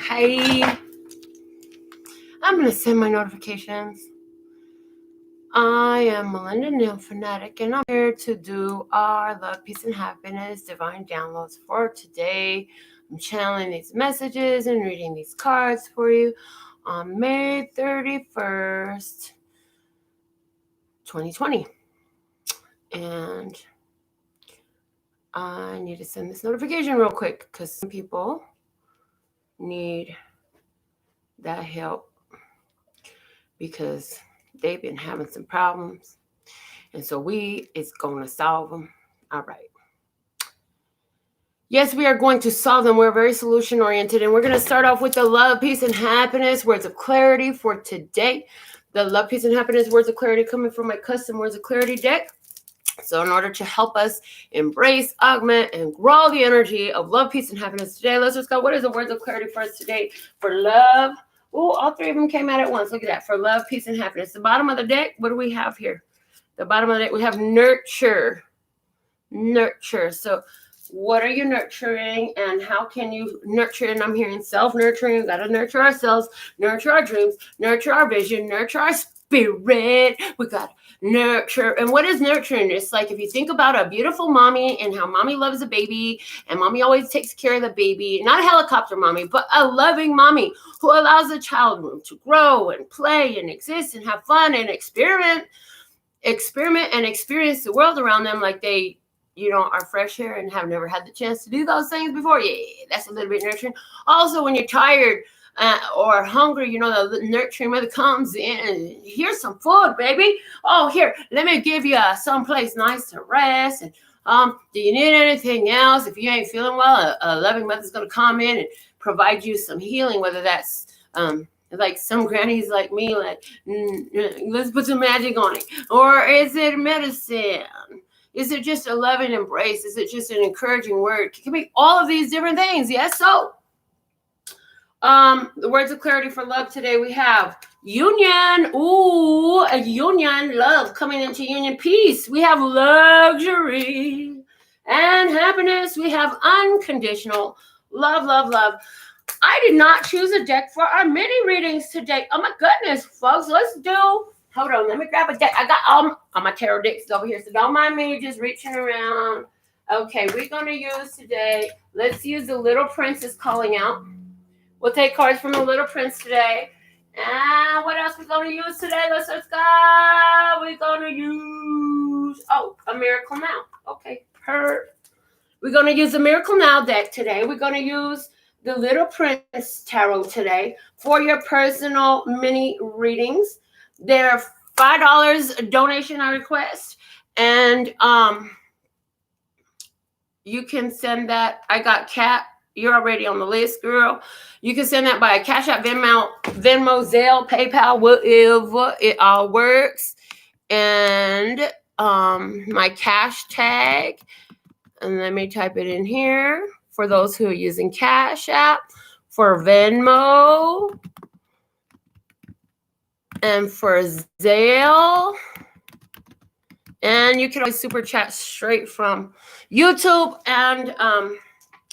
Hey, I'm going to send my notifications. I am Melinda NailFanatic, and I'm here to do our Love, Peace, and Happiness Divine Downloads for today. I'm channeling these messages and reading these cards for you on May 31st, 2020. And I need to send this notification real quick because some people need that help because they've been having some problems. And so it's going to solve them. All right. Yes, we are going to solve them. We're very solution oriented. And we're going to start off with the love, peace, and happiness words of clarity for today. The love, peace, and happiness words of clarity coming from my custom words of clarity deck. So in order to help us embrace, augment, and grow the energy of love, peace, and happiness today, let's just go. What is the words of clarity for us today for love? Oh, all three of them came out at once. Look at that. For love, peace, and happiness. The bottom of the deck, what do we have here? The bottom of the deck, we have nurture. Nurture. So what are you nurturing and how can you nurture? And I'm hearing self-nurturing. We've got to nurture ourselves, nurture our dreams, nurture our vision, nurture our spirit. We got to nurture. And what is nurturing? It's like if you think about a beautiful mommy and how mommy loves a baby and mommy always takes care of the baby, not a helicopter mommy, but a loving mommy who allows the child room to grow and play and exist and have fun and experiment and experience the world around them like they, are fresh here and have never had the chance to do those things before. Yeah, that's a little bit nurturing. Also, when you're tired or hungry, the nurturing mother comes in and here's some food, baby. Oh, here, let me give you someplace nice to rest. And do you need anything else? If you ain't feeling well, a loving mother's going to come in and provide you some healing, whether that's like some grannies like me, like, let's put some magic on it. Or is it medicine? Is it just a loving embrace? Is it just an encouraging word? It can be all of these different things. Yes. So the words of clarity for love today, we have union. Ooh, a union, love coming into union, peace. We have luxury and happiness. We have unconditional love, love, love. I did not choose a deck for our mini readings today. Oh my goodness, folks. Hold on, let me grab a deck. I got all my tarot decks over here, so don't mind me just reaching around. Okay, we're going to use today, let's use the Little Princess calling out. We'll take cards from the Little Prince today. And what else we're going to use today? Let's go. We're going to use, a Miracle Now. Okay, we're going to use the Miracle Now deck today. We're going to use the Little Prince Tarot today for your personal mini readings. They're $5 donation I request. And you can send that. I got Kat. You're already on the list, girl. You can send that by a Cash App, Venmo, Zelle, PayPal, whatever. It all works. And my cash tag. And let me type it in here for those who are using Cash App, for Venmo, and for Zelle. And you can always super chat straight from YouTube. And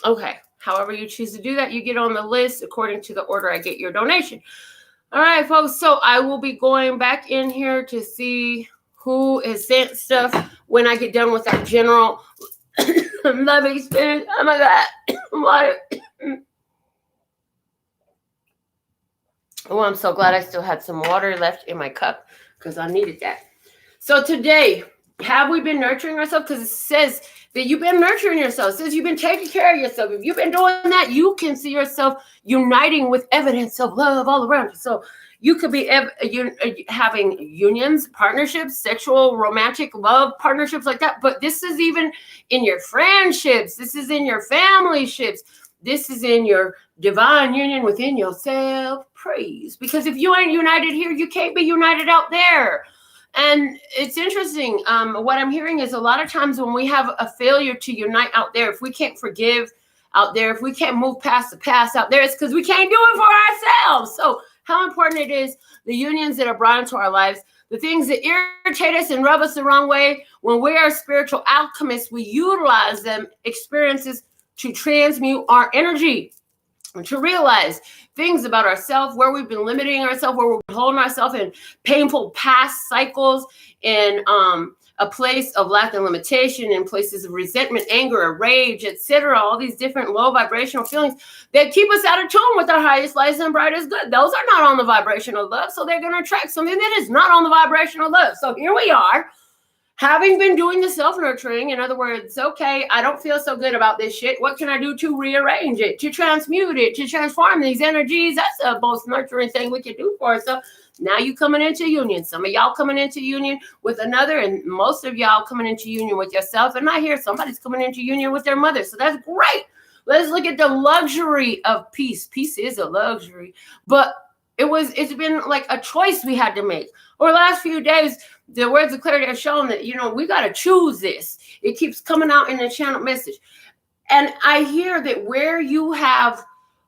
okay, however you choose to do that, you get on the list according to the order I get your donation. All right, folks. So I will be going back in here to see who has sent stuff when I get done with that general love experience. Oh my God. Water. Oh, I'm so glad I still had some water left in my cup because I needed that. So today, have we been nurturing ourselves? Because it says that you've been nurturing yourself. It says you've been taking care of yourself. If you've been doing that, you can see yourself uniting with evidence of love all around you. So you could be having unions, partnerships, sexual, romantic love partnerships like that. But this is even in your friendships. This is in your family ships. This is in your divine union within yourself. Praise. Because if you ain't united here, you can't be united out there. And it's interesting. What I'm hearing is a lot of times when we have a failure to unite out there, if we can't forgive out there, if we can't move past the past out there, it's because we can't do it for ourselves. So how important it is, the unions that are brought into our lives, the things that irritate us and rub us the wrong way. When we are spiritual alchemists, we utilize them experiences to transmute our energy, to realize things about ourselves, where we've been limiting ourselves, where we're holding ourselves in painful past cycles, in a place of lack and limitation, in places of resentment, anger, rage, etc. All these different low vibrational feelings that keep us out of tune with our highest, lightest, and brightest good. Those are not on the vibrational love, so they're going to attract something that is not on the vibrational love. So here we are, having been doing the self-nurturing. In other words, okay, I don't feel so good about this shit. What can I do to rearrange it, to transmute it, to transform these energies? That's the most nurturing thing we can do for ourselves. Now you coming into union. Some of y'all coming into union with another, and most of y'all coming into union with yourself. And I hear somebody's coming into union with their mother. So that's great. Let's look at the luxury of peace. Peace is a luxury, but it's been like a choice we had to make. Over the last few days, the words of clarity have shown that, we got to choose this. It keeps coming out in the channel message. And I hear that where you have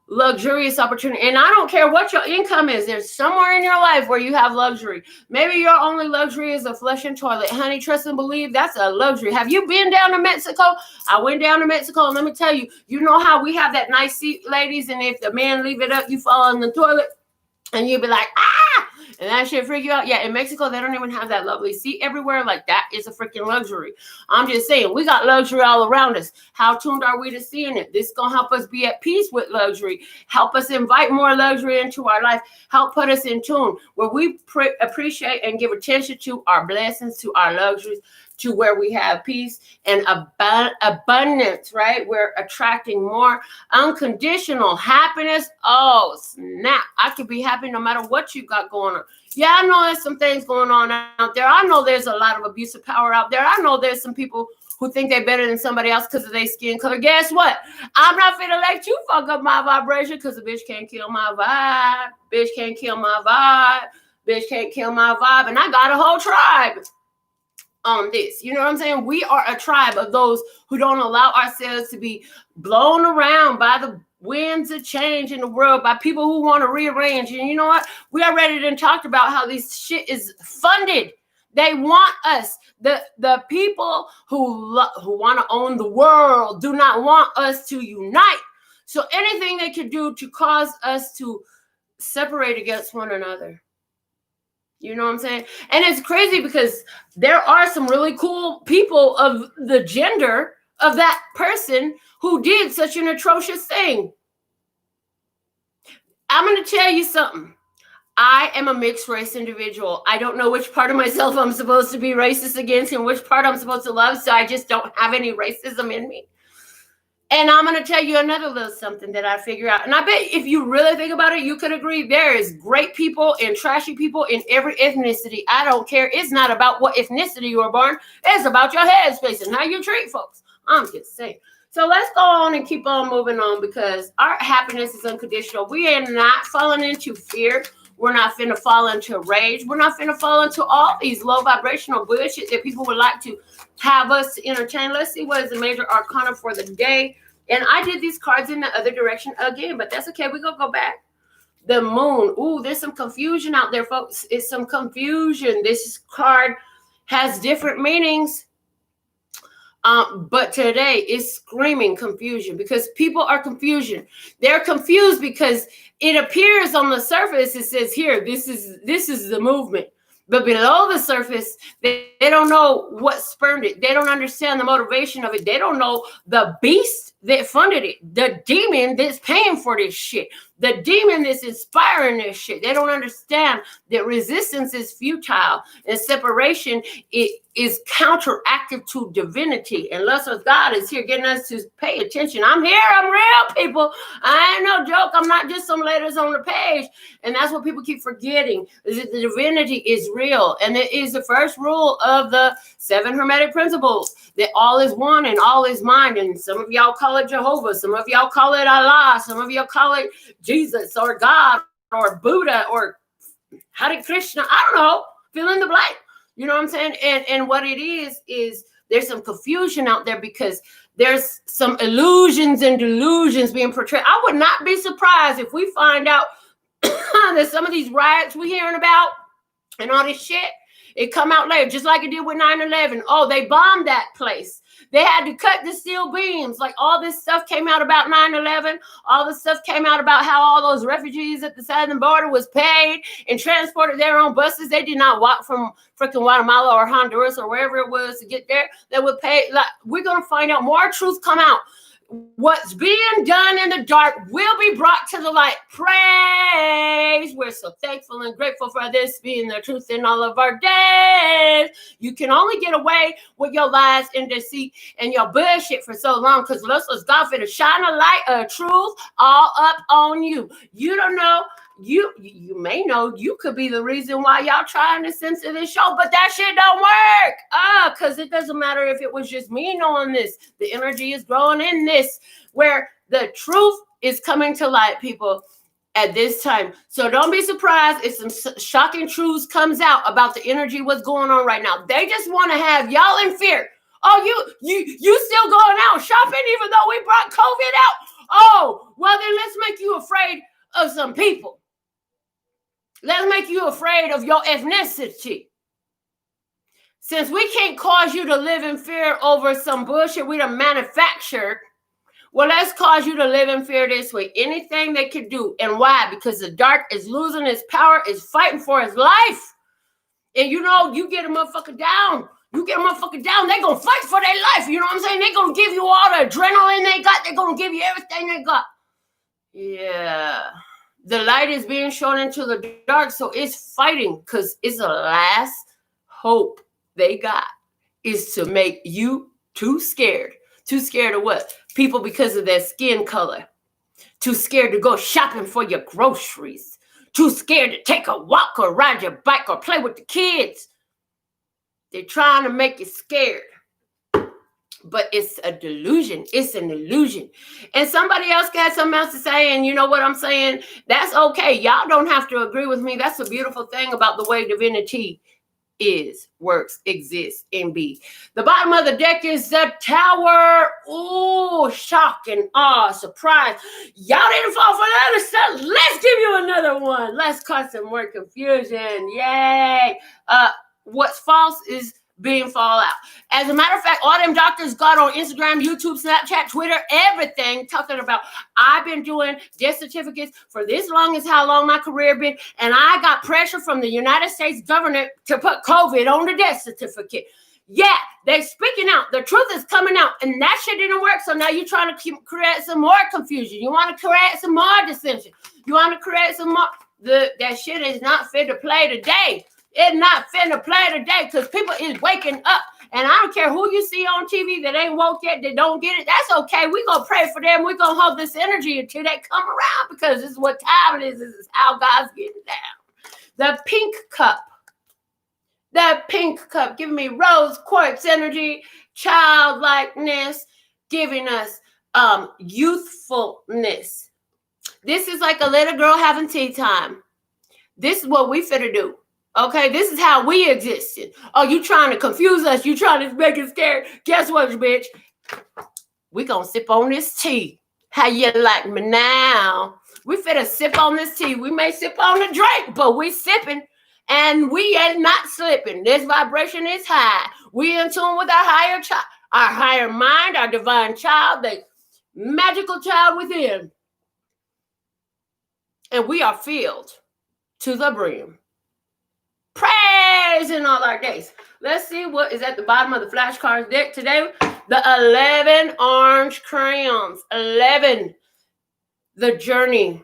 luxurious opportunity, and I don't care what your income is, there's somewhere in your life where you have luxury. Maybe your only luxury is a flush and toilet. Honey, trust and believe, that's a luxury. Have you been down to Mexico? I went down to Mexico, and let me tell you, you know how we have that nice seat, ladies, and if the man leave it up, you fall in the toilet, and you'll be like, ah! And that shit freak you out. Yeah, in Mexico, they don't even have that lovely seat everywhere. Like, that is a freaking luxury. I'm just saying, we got luxury all around us. How tuned are we to seeing it? This is going to help us be at peace with luxury. Help us invite more luxury into our life. Help put us in tune where we appreciate and give attention to our blessings, to our luxuries, to where we have peace and abundance, right? We're attracting more unconditional happiness. Oh, snap. I could be happy no matter what you got going on. Yeah, I know there's some things going on out there. I know there's a lot of abuse of power out there. I know there's some people who think they're better than somebody else because of their skin color. Guess what? I'm not finna let you fuck up my vibration, because the bitch can't kill my vibe. Bitch can't kill my vibe. Bitch can't kill my vibe. And I got a whole tribe on this. You know what I'm saying? We are a tribe of those who don't allow ourselves to be blown around by the winds of change in the world, by people who want to rearrange. And you know what? We already done talked about how this shit is funded. They want us. The people who want to own the world do not want us to unite. So anything they can do to cause us to separate against one another. You know what I'm saying? And it's crazy because there are some really cool people of the gender of that person who did such an atrocious thing. I'm going to tell you something. I am a mixed race individual. I don't know which part of myself I'm supposed to be racist against and which part I'm supposed to love. So I just don't have any racism in me. And I'm going to tell you another little something that I figure out. And I bet if you really think about it, you could agree there is great people and trashy people in every ethnicity. I don't care. It's not about what ethnicity you were born. It's about your headspace and how you treat folks. I'm just saying. So let's go on and keep on moving on, because our happiness is unconditional. We are not falling into fear. We're not finna fall into rage. We're not finna fall into all these low vibrational bullshit that people would like to have us to entertain. Let's see what is the major arcana for the day. And I did these cards in the other direction again, but that's okay. We're going to go back. The moon. Ooh, there's some confusion out there, folks. It's some confusion. This card has different meanings. But today is screaming confusion, because people are confusion. They're confused because it appears on the surface. It says here, this is the movement. But below the surface, they don't know what spurred it. They don't understand the motivation of it. They don't know the beast that funded it, the demon that's paying for this shit, the demon that's inspiring this shit. They don't understand that resistance is futile and separation is counteractive to divinity. And lust with God is here getting us to pay attention. I'm here. I'm real, people. I ain't no joke. I'm not just some letters on the page. And that's what people keep forgetting, is that the divinity is real. And it is the first rule of the 7 Hermetic principles, that all is one and all is mind. And some of y'all call it Jehovah. Some of y'all call it Allah. Some of y'all call it Jesus or God or Buddha or Hare Krishna. I don't know. Fill in the blank. You know what I'm saying? And what it is there's some confusion out there because there's some illusions and delusions being portrayed. I would not be surprised if we find out that some of these riots we're hearing about and all this shit It come out later, just like it did with 9/11. Oh, they bombed that place. They had to cut the steel beams. Like all this stuff came out about 9/11. All this stuff came out about how all those refugees at the southern border was paid and transported there on buses. They did not walk from freaking Guatemala or Honduras or wherever it was to get there. They were paid. Like, we're going to find out more truth come out. What's being done in the dark will be brought to the light. Praise. We're so thankful and grateful for this being the truth in all of our days. You can only get away with your lies and deceit and your bullshit for so long because let's God for to shine a light of truth all up on you. You don't know. You may know you could be the reason why y'all trying to censor this show, but that shit don't work. Because it doesn't matter if it was just me knowing this. The energy is growing in this, where the truth is coming to light, people, at this time. So don't be surprised if some shocking truths comes out about the energy, what's going on right now. They just want to have y'all in fear. Oh, you still going out shopping even though we brought COVID out? Oh, well then let's make you afraid of some people. Let's make you afraid of your ethnicity. Since we can't cause you to live in fear over some bullshit we done manufactured, well, let's cause you to live in fear this way. Anything they could do. And why? Because the dark is losing its power, is fighting for its life. And you know, you get a motherfucker down. You get a motherfucker down, they're going to fight for their life. You know what I'm saying? They're going to give you all the adrenaline they got. They're going to give you everything they got. Yeah. The light is being shown into the dark, so it's fighting because it's the last hope they got is to make you too scared. Too scared of what? People because of their skin color. Too scared to go shopping for your groceries. Too scared to take a walk or ride your bike or play with the kids. They're trying to make you scared. But it's a delusion. It's an illusion. And somebody else got something else to say, and you know what I'm saying? That's okay. Y'all don't have to agree with me. That's a beautiful thing about the way divinity is, works, exists, and be. The bottom of the deck is the Tower. Ooh, shock and awe, surprise. Y'all didn't fall for the other stuff. Let's give you another one. Let's cause some more confusion. Yay. What's false is being fall out. As a matter of fact, all them doctors got on Instagram, YouTube, Snapchat, Twitter, everything talking about, I've been doing death certificates for this long as how long my career been, and I got pressure from the United States government to put COVID on the death certificate. Yeah, they speaking out. The truth is coming out, and that shit didn't work. So now you're trying to create some more confusion. You want to create some more dissension. You want to create some more. That shit is not fit to play today. It's not finna play today because people is waking up. And I don't care who you see on TV that ain't woke yet, that don't get it. That's okay. We're going to pray for them. We're going to hold this energy until they come around because this is what time it is. This is how God's getting down. The pink cup. The pink cup giving me rose quartz energy, childlikeness, giving us youthfulness. This is like a little girl having tea time. This is what we finna do. Okay, this is how we existed. Oh, you trying to confuse us. You trying to make us scared. Guess what, bitch? We gonna sip on this tea. How you like me now? We finna sip on this tea. We may sip on the drink, but we sipping. And we ain't not slipping. This vibration is high. We in tune with our higher child, our higher mind, our divine child, the magical child within. And we are filled to the brim. Praise in all our days. Let's see what is at the bottom of the flashcards deck today. The 11 orange crayons. 11. The journey.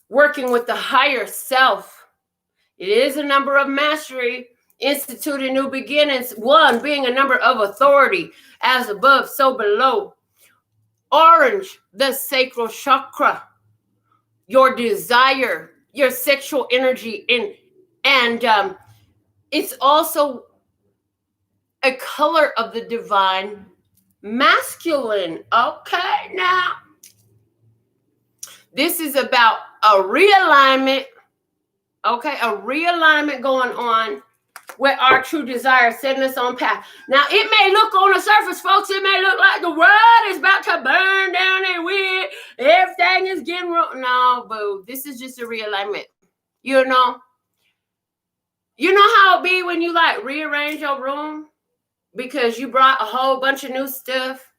Working with the higher self. It is a number of mastery. Instituting new beginnings. 1 being a number of authority. As above, so below. Orange. The sacral chakra. Your desire. Your sexual energy and it's also a color of the divine masculine. Okay, now this is about a realignment. Okay, a realignment going on with our true desire, setting us on path. Now, it may look on the surface, folks, it may look like the world is about to burn down and everything is getting wrong. No, boo, this is just a realignment. You know, You know how it be when you like rearrange your room because you brought a whole bunch of new stuff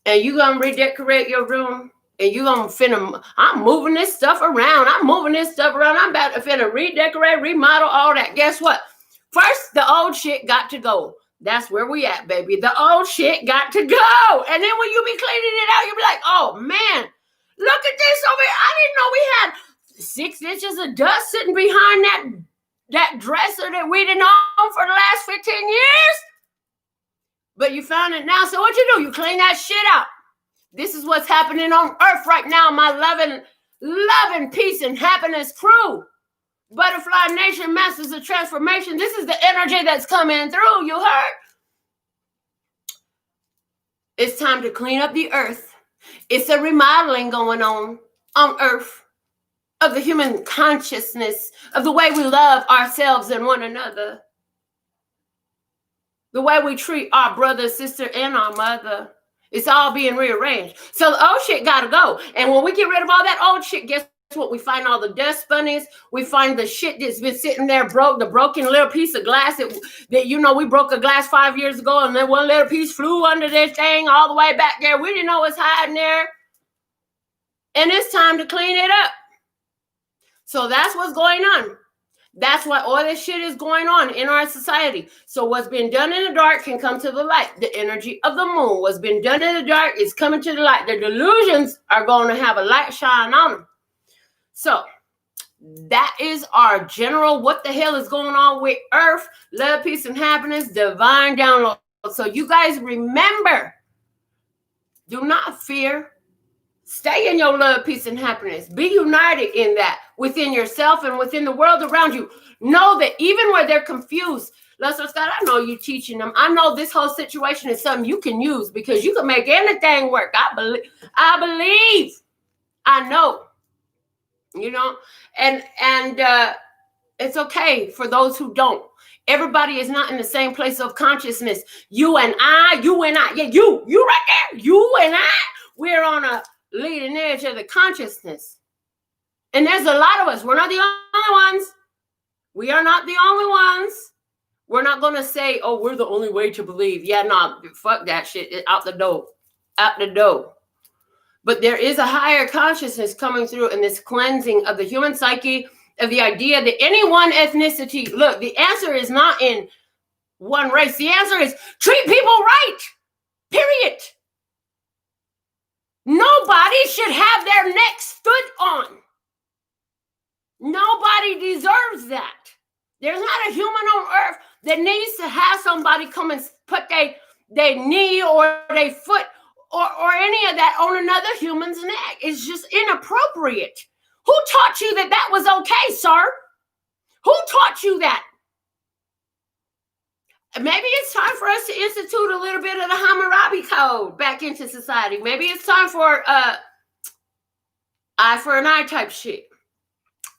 and you gonna redecorate your room and you gonna I'm moving this stuff around. I'm about to finna redecorate, remodel, all that. Guess what? First, the old shit got to go. That's where we at, baby. The old shit got to go. And then when you be cleaning it out, you be like, oh man, look at this over here. I didn't know we had 6 inches of dust sitting behind that dresser that we didn't own for the last 15 years. But you found it now. So what you do? You clean that shit out. This is what's happening on earth right now, my loving peace and happiness crew. Butterfly Nation, Masters of Transformation. This is the energy that's coming through. You heard? It's time to clean up the earth. It's a remodeling going on earth of the human consciousness, of the way we love ourselves and one another, the way we treat our brother, sister, and our mother. It's all being rearranged. So the old shit gotta go. And when we get rid of all that old shit, guess what? We find all the dust bunnies. We find the shit that's been sitting there the broken little piece of glass that we broke a glass 5 years ago, and then one little piece flew under this thing all the way back there. We didn't know what's hiding there. And it's time to clean it up. So that's what's going on. That's why all this shit is going on in our society. So what's been done in the dark can come to the light. The energy of the moon, what's been done in the dark is coming to the light. The delusions are going to have a light shine on them. So that is our general what the hell is going on with earth, love, peace, and happiness, divine download. So you guys remember, do not fear. Stay in your love, peace, and happiness. Be united in that within yourself and within the world around you. Know that even where they're confused, Lester Scott, I know you teaching them. I know this whole situation is something you can use because you can make anything work. I believe. I know. And it's okay for those who don't. Everybody is not in the same place of consciousness. You and I. Yeah, you right there. You and I. We're on a leading edge of the consciousness. And there's a lot of us. We're not the only ones. We are not the only ones. We're not going to say, oh, we're the only way to believe. Yeah, no, fuck that shit. Out the door. Out the door. But there is a higher consciousness coming through in this cleansing of the human psyche, of the idea that any one ethnicity, look, the answer is not in one race. The answer is treat people right. Period. Nobody should have their neck stood on. Nobody deserves that. There's not a human on earth that needs to have somebody come and put their knee or their foot or any of that on another human's neck. It's just inappropriate. Who taught you that was okay, sir? Who taught you that? Maybe it's time for us to institute a little bit of the Hammurabi Code back into society. Maybe it's time for eye for an eye type shit.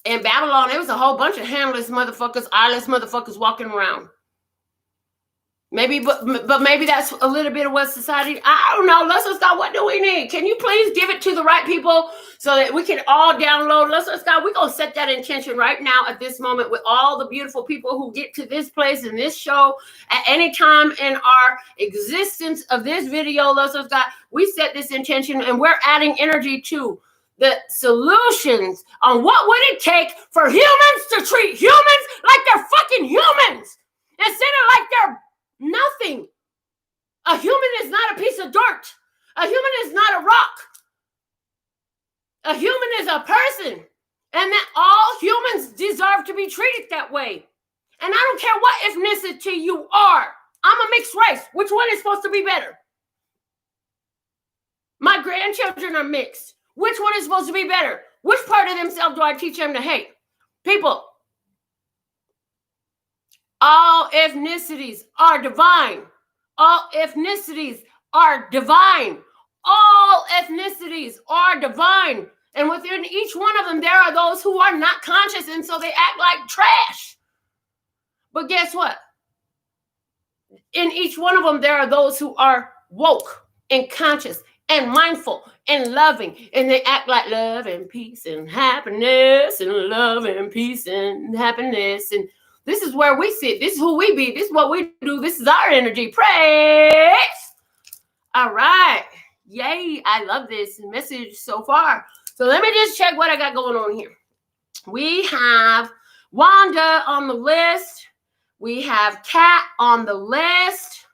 In Babylon, there was a whole bunch of handless motherfuckers, eyeless motherfuckers walking around. Maybe, but maybe that's a little bit of what society, I don't know. Let's Scott, what do we need? Can you please give it to the right people so that we can all download? Let's Scott, we're going to set that intention right now at this moment with all the beautiful people who get to this place in this show at any time in our existence of this video. Let's Scott, we set this intention and we're adding energy to the solutions on what would it take for humans to treat humans like they're fucking humans instead of like they're nothing. A human is not a piece of dirt. A human is not a rock. A human is a person. And that all humans deserve to be treated that way. And I don't care what ethnicity you are. I'm a mixed race. Which one is supposed to be better? My grandchildren are mixed. Which one is supposed to be better? Which part of themselves do I teach them to hate? People. All ethnicities are divine. All ethnicities are divine. All ethnicities are divine. And within each one of them, there are those who are not conscious, and so they act like trash. But guess what? In each one of them, there are those who are woke and conscious and mindful and loving, and they act like love and peace and happiness and love and peace and happiness. And This is where we sit. This is who we be. This is what we do. This is our energy. Praise. All right. Yay. I love this message so far. So let me just check what I got going on here. We have Wanda on the list. We have Kat on the list.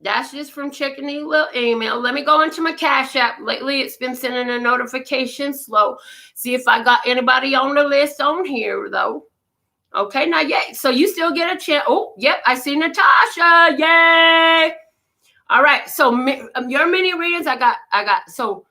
That's just from checking the little email. Let me go into my Cash App. Lately, it's been sending a notification slow. See if I got anybody on the list on here, though. Okay, not yet. So you still get a chance. Oh, yep, I see Natasha. Yay! All right, so your mini readings, I got. So,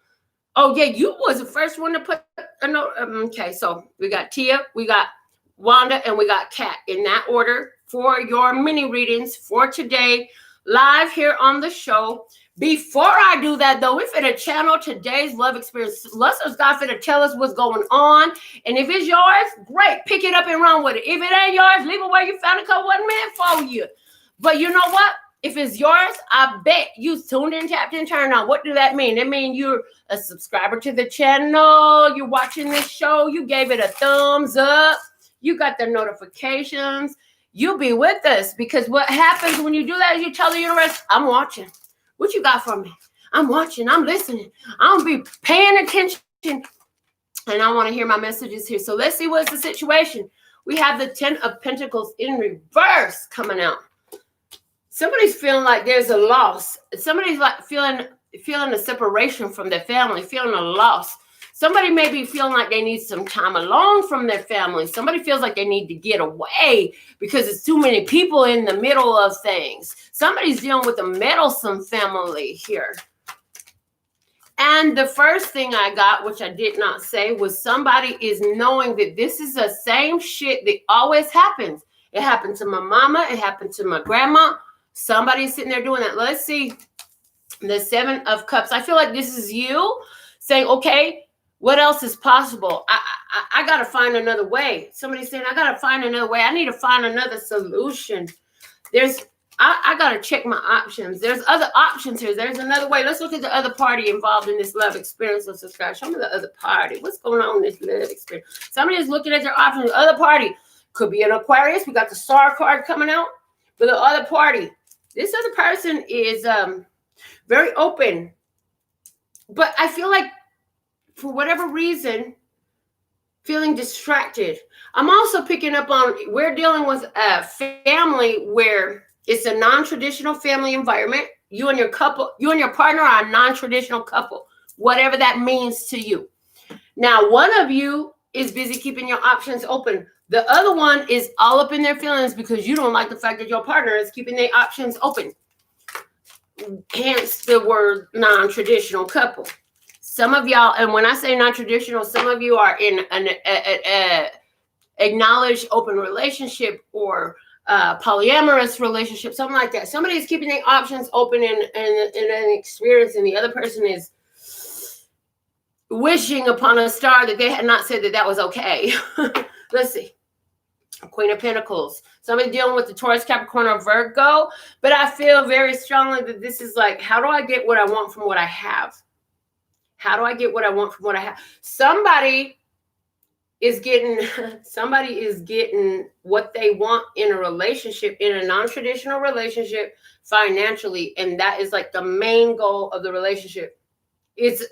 oh yeah, you was the first one to put a note. Okay, so we got Tia, we got Wanda, and we got Kat in that order for your mini readings for today, live here on the show. Before I do that, though, we finna channel today's love experience. Let's God finna tell us what's going on. And if it's yours, great. Pick it up and run with it. If it ain't yours, leave it where you found it, because it wasn't meant for you. But you know what? If it's yours, I bet you tuned in, tapped in, turned on. What do that mean? That means you're a subscriber to the channel. You're watching this show. You gave it a thumbs up. You got the notifications. You'll be with us, because what happens when you do that is you tell the universe, I'm watching. What you got for me? I'm watching. I'm listening. I'm going to be paying attention. And I want to hear my messages here. So let's see what's the situation. We have the 10 of Pentacles in reverse coming out. Somebody's feeling like there's a loss. Somebody's like feeling a separation from their family, feeling a loss. Somebody may be feeling like they need some time alone from their family. Somebody feels like they need to get away because it's too many people in the middle of things. Somebody's dealing with a meddlesome family here. And the first thing I got, which I did not say, was somebody is knowing that this is the same shit that always happens. It happened to my mama. It happened to my grandma. Somebody's sitting there doing that. Let's see. The 7 of Cups. I feel like this is you saying, okay, what else is possible? I got to find another way. Somebody's saying, I got to find another way. I need to find another solution. I got to check my options. There's other options here. There's another way. Let's look at the other party involved in this love experience. Let's subscribe. Show me the other party. What's going on in this love experience? Somebody is looking at their options. The other party could be an Aquarius. We got the Star card coming out. But the other party, this other person is very open. But I feel like, for whatever reason, feeling distracted. I'm also picking up on, we're dealing with a family where it's a non-traditional family environment. You and your partner are a non-traditional couple, whatever that means to you. Now, one of you is busy keeping your options open. The other one is all up in their feelings because you don't like the fact that your partner is keeping their options open. Hence the word non-traditional couple. Some of y'all, and when I say non-traditional, some of you are in an acknowledged open relationship or polyamorous relationship, something like that. Somebody is keeping their options open in an experience, and the other person is wishing upon a star that they had not said that was okay. Let's see. Queen of Pentacles. Somebody dealing with the Taurus, Capricorn, or Virgo. But I feel very strongly that this is like, how do I get what I want from what I have? How do I get what I want from what I have? Somebody is getting what they want in a relationship, in a non-traditional relationship, financially. And that is like the main goal of the relationship. It's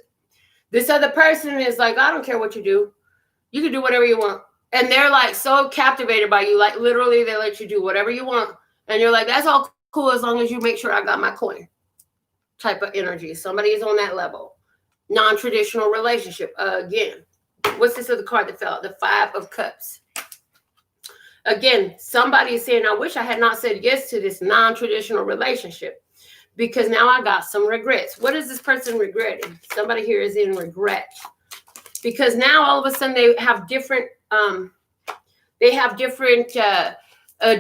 this other person is like, I don't care what you do. You can do whatever you want. And they're like so captivated by you. Like literally they let you do whatever you want. And you're like, that's all cool as long as you make sure I got my coin type of energy. Somebody is on that level. Non-traditional relationship. Again, what's this other card that fell out? The 5 of Cups. Again, somebody is saying, I wish I had not said yes to this non-traditional relationship because now I got some regrets. What is this person regretting? Somebody here is in regret because now all of a sudden they have different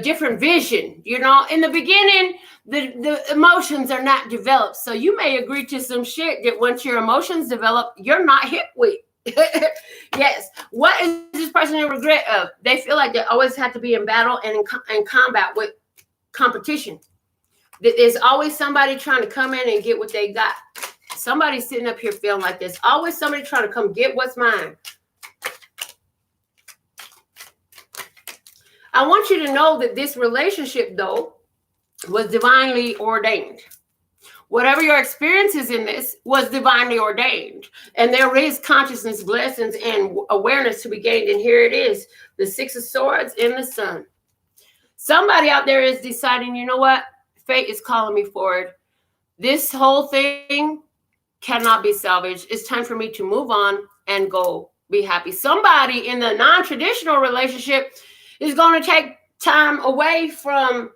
different vision. You know, in the beginning, the emotions are not developed. So you may agree to some shit that once your emotions develop, you're not hip with. Yes. What is this person in regret of? They feel like they always have to be in battle and in combat with competition. There's always somebody trying to come in and get what they got. Somebody's sitting up here feeling like there's always somebody trying to come get what's mine. I want you to know that this relationship, though, was divinely ordained. Whatever your experience is in this was divinely ordained. And there is consciousness, blessings, and awareness to be gained. And here it is, the Six of Swords in the Sun. Somebody out there is deciding, you know what? Fate is calling me forward. This whole thing cannot be salvaged. It's time for me to move on and go be happy. Somebody in the non-traditional relationship is going to take time away from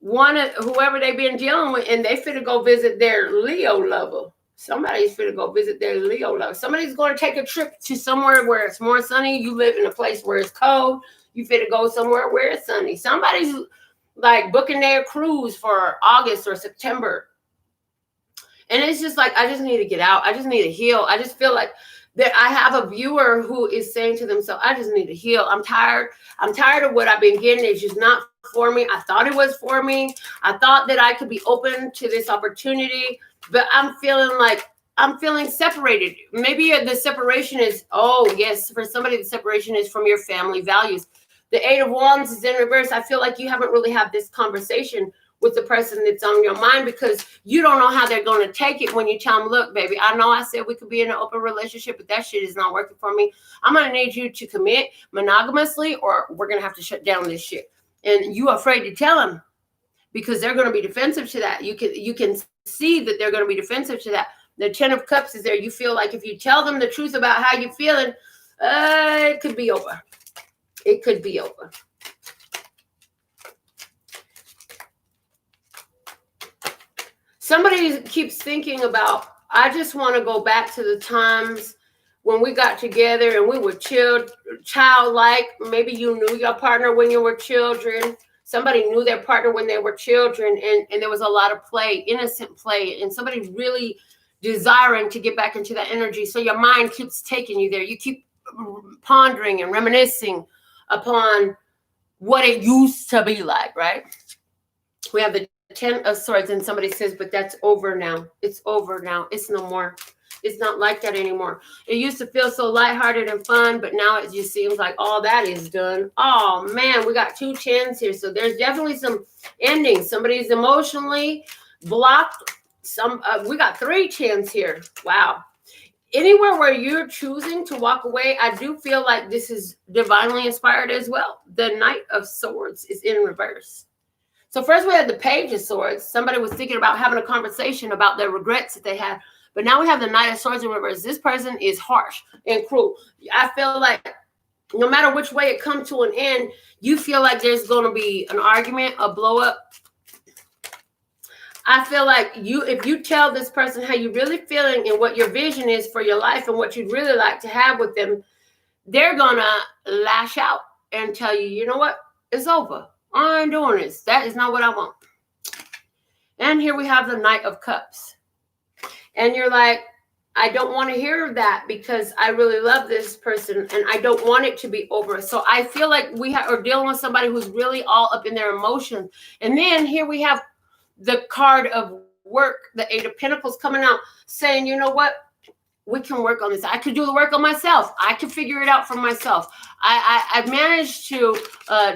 whoever they've been dealing with, and they finna go visit their Leo lover. Somebody's finna go visit their Leo lover. Somebody's going to take a trip to somewhere where it's more sunny. You live in a place where it's cold. You finna go somewhere where it's sunny. Somebody's like booking their cruise for August or September. And it's just like, I just need to get out. I just need to heal. I just feel like that I have a viewer who is saying to themselves, I just need to heal. I'm tired. I'm tired of what I've been getting. It's just not for me. I thought it was for me. I thought that I could be open to this opportunity, but I'm feeling separated. Maybe the separation is, oh yes, for somebody, the separation is from your family values. The Eight of Wands is in reverse. I feel like you haven't really had this conversation with the person that's on your mind, because you don't know how they're going to take it when you tell them, look, baby, I know I said we could be in an open relationship, but that shit is not working for me. I'm going to need you to commit monogamously, or we're going to have to shut down this shit. And you are afraid to tell them because they're going to be defensive to that. You can see that they're going to be defensive to that. The Ten of Cups is there. You feel like if you tell them the truth about how you're feeling, it could be over. It could be over. Somebody keeps thinking about, I just want to go back to the times when we got together and we were childlike. Maybe you knew your partner when you were children. Somebody knew their partner when they were children, and there was a lot of play, innocent play, and somebody really desiring to get back into that energy. So your mind keeps taking you there. You keep pondering and reminiscing upon what it used to be like, right? We have the Ten of Swords, and somebody says, but that's over now. It's over now. It's no more. It's not like that anymore. It used to feel so lighthearted and fun, but now it just seems like all that is done. Oh man, we got 2 tens here. So there's definitely some endings. Somebody's emotionally blocked. We got 3 tens here. Wow. Anywhere where you're choosing to walk away, I do feel like this is divinely inspired as well. The Knight of Swords is in reverse. So first we had the Page of Swords. Somebody was thinking about having a conversation about their regrets that they had. But now we have the Knight of Swords in reverse. This person is harsh and cruel. I feel like no matter which way it comes to an end, you feel like there's going to be an argument, a blow up. I feel like if you tell this person how you're really feeling and what your vision is for your life and what you'd really like to have with them, they're going to lash out and tell you, you know what? It's over. I ain't doing this. That is not what I want. And here we have the Knight of Cups. And you're like, I don't want to hear that because I really love this person and I don't want it to be over. So I feel like we are dealing with somebody who's really all up in their emotions. And then here we have the card of work, the Eight of Pentacles coming out saying, you know what? We can work on this. I could do the work on myself. I could figure it out for myself. I've managed to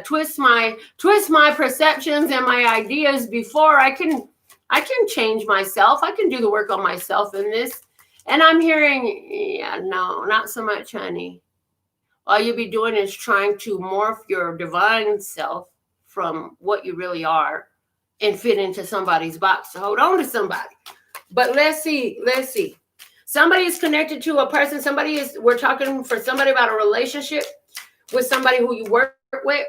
twist my perceptions and my ideas before. I can change myself. I can do the work on myself in this. And I'm hearing, yeah, no, not so much, honey. All you'll be doing is trying to morph your divine self from what you really are and fit into somebody's box to hold on to somebody. But let's see. Somebody is connected to a person. We're talking for somebody about a relationship with somebody who you work with.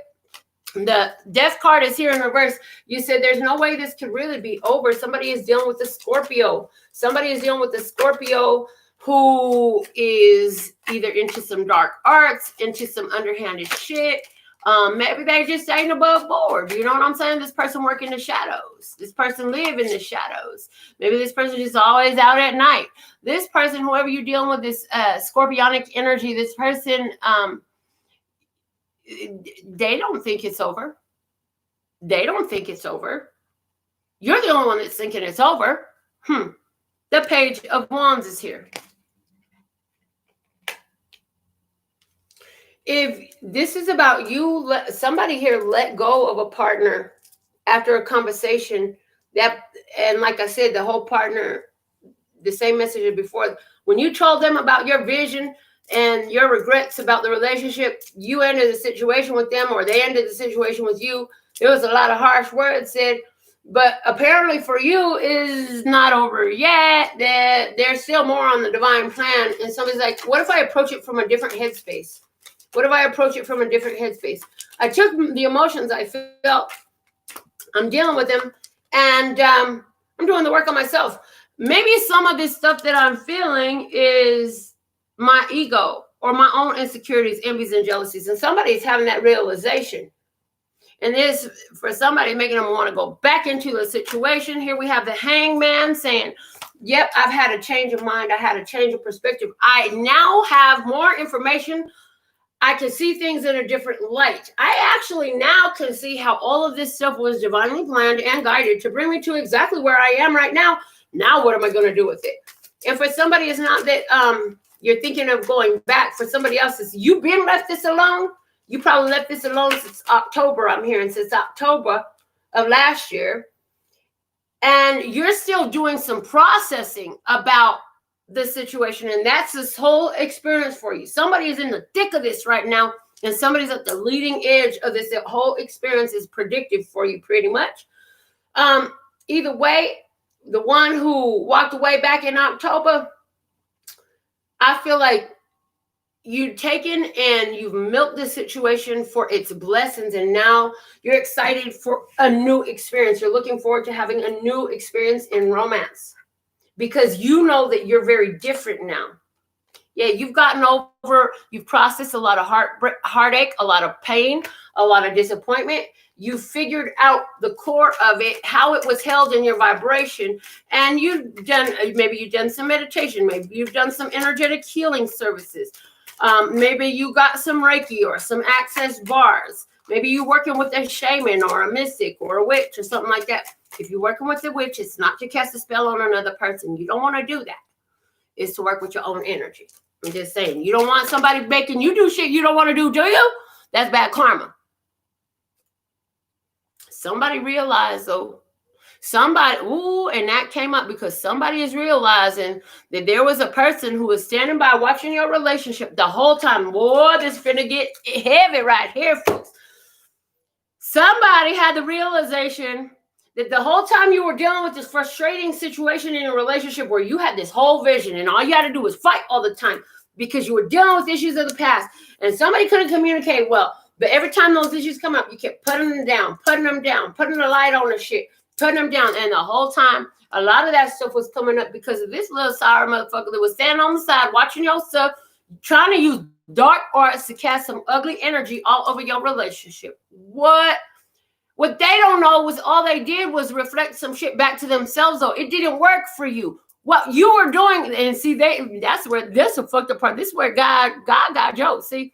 The Death card is here in reverse. You said there's no way this could really be over. Somebody is dealing with a Scorpio. Somebody is dealing with a Scorpio who is either into some dark arts, into some underhanded shit. Maybe they just ain't above board. You know what I'm saying? This person work in the shadows. This person live in the shadows. Maybe this person is always out at night. This person, whoever you're dealing with, this scorpionic energy, this person, they don't think it's over. They don't think it's over. You're the only one that's thinking it's over. The Page of Wands is here. if this is about you, somebody here let go of a partner after a conversation that, and like I said, the whole partner, the same message as before. When you told them about your vision and your regrets about the relationship, you ended the situation with them, or they ended the situation with you. There was a lot of harsh words said, but apparently for you is not over yet. That there's still more on the divine plan. And somebody's like, what if I approach it from a different headspace? What if I approach it from a different headspace? I took the emotions I felt, I'm dealing with them, and I'm doing the work on myself. Maybe some of this stuff that I'm feeling is my ego or my own insecurities, envies, and jealousies. And somebody's having that realization. And this, for somebody, making them want to go back into the situation. Here we have the hangman saying, yep, I've had a change of mind. I had a change of perspective. I now have more information. I can see things in a different light. I actually now can see how all of this stuff was divinely planned and guided to bring me to exactly where I am right now. Now, what am I going to do with it? And for somebody, it's not that you're thinking of going back. For somebody else, it's you've been left this alone. You probably left this alone since October. I'm hearing since October of last year. And you're still doing some processing about the situation. And that's this whole experience for you. Somebody is in the thick of this right now. And somebody's at the leading edge of this. The whole experience is predictive for you pretty much. Either way, the one who walked away back in October, I feel like you've taken and you've milked the situation for its blessings, and now you're excited for a new experience. You're looking forward to having a new experience in romance because you know that you're very different now. Yeah, you've gotten over, you've processed a lot of heartache, a lot of pain, a lot of disappointment. You figured out the core of it, how it was held in your vibration, and maybe you've done some meditation, maybe you've done some energetic healing services. Maybe you got some Reiki or some access bars. Maybe you're working with a shaman or a mystic or a witch or something like that. If you're working with a witch, it's not to cast a spell on another person. You don't want to do that. It's to work with your own energy. I'm just saying, you don't want somebody making you do shit you don't want to do you? That's bad karma. Somebody realized, though, and that came up because somebody is realizing that there was a person who was standing by watching your relationship the whole time. Boy, this finna get heavy right here, folks. Somebody had the realization that the whole time you were dealing with this frustrating situation in a relationship where you had this whole vision and all you had to do was fight all the time because you were dealing with issues of the past and somebody couldn't communicate well. But every time those issues come up, you kept putting them down, putting the light on the shit, putting them down. And the whole time, a lot of that stuff was coming up because of this little sour motherfucker that was standing on the side watching your stuff, trying to use dark arts to cast some ugly energy all over your relationship. What they don't know was all they did was reflect some shit back to themselves, though. It didn't work for you. What you were doing, and see, that's where this a fucked up part. This is where God got jokes. See,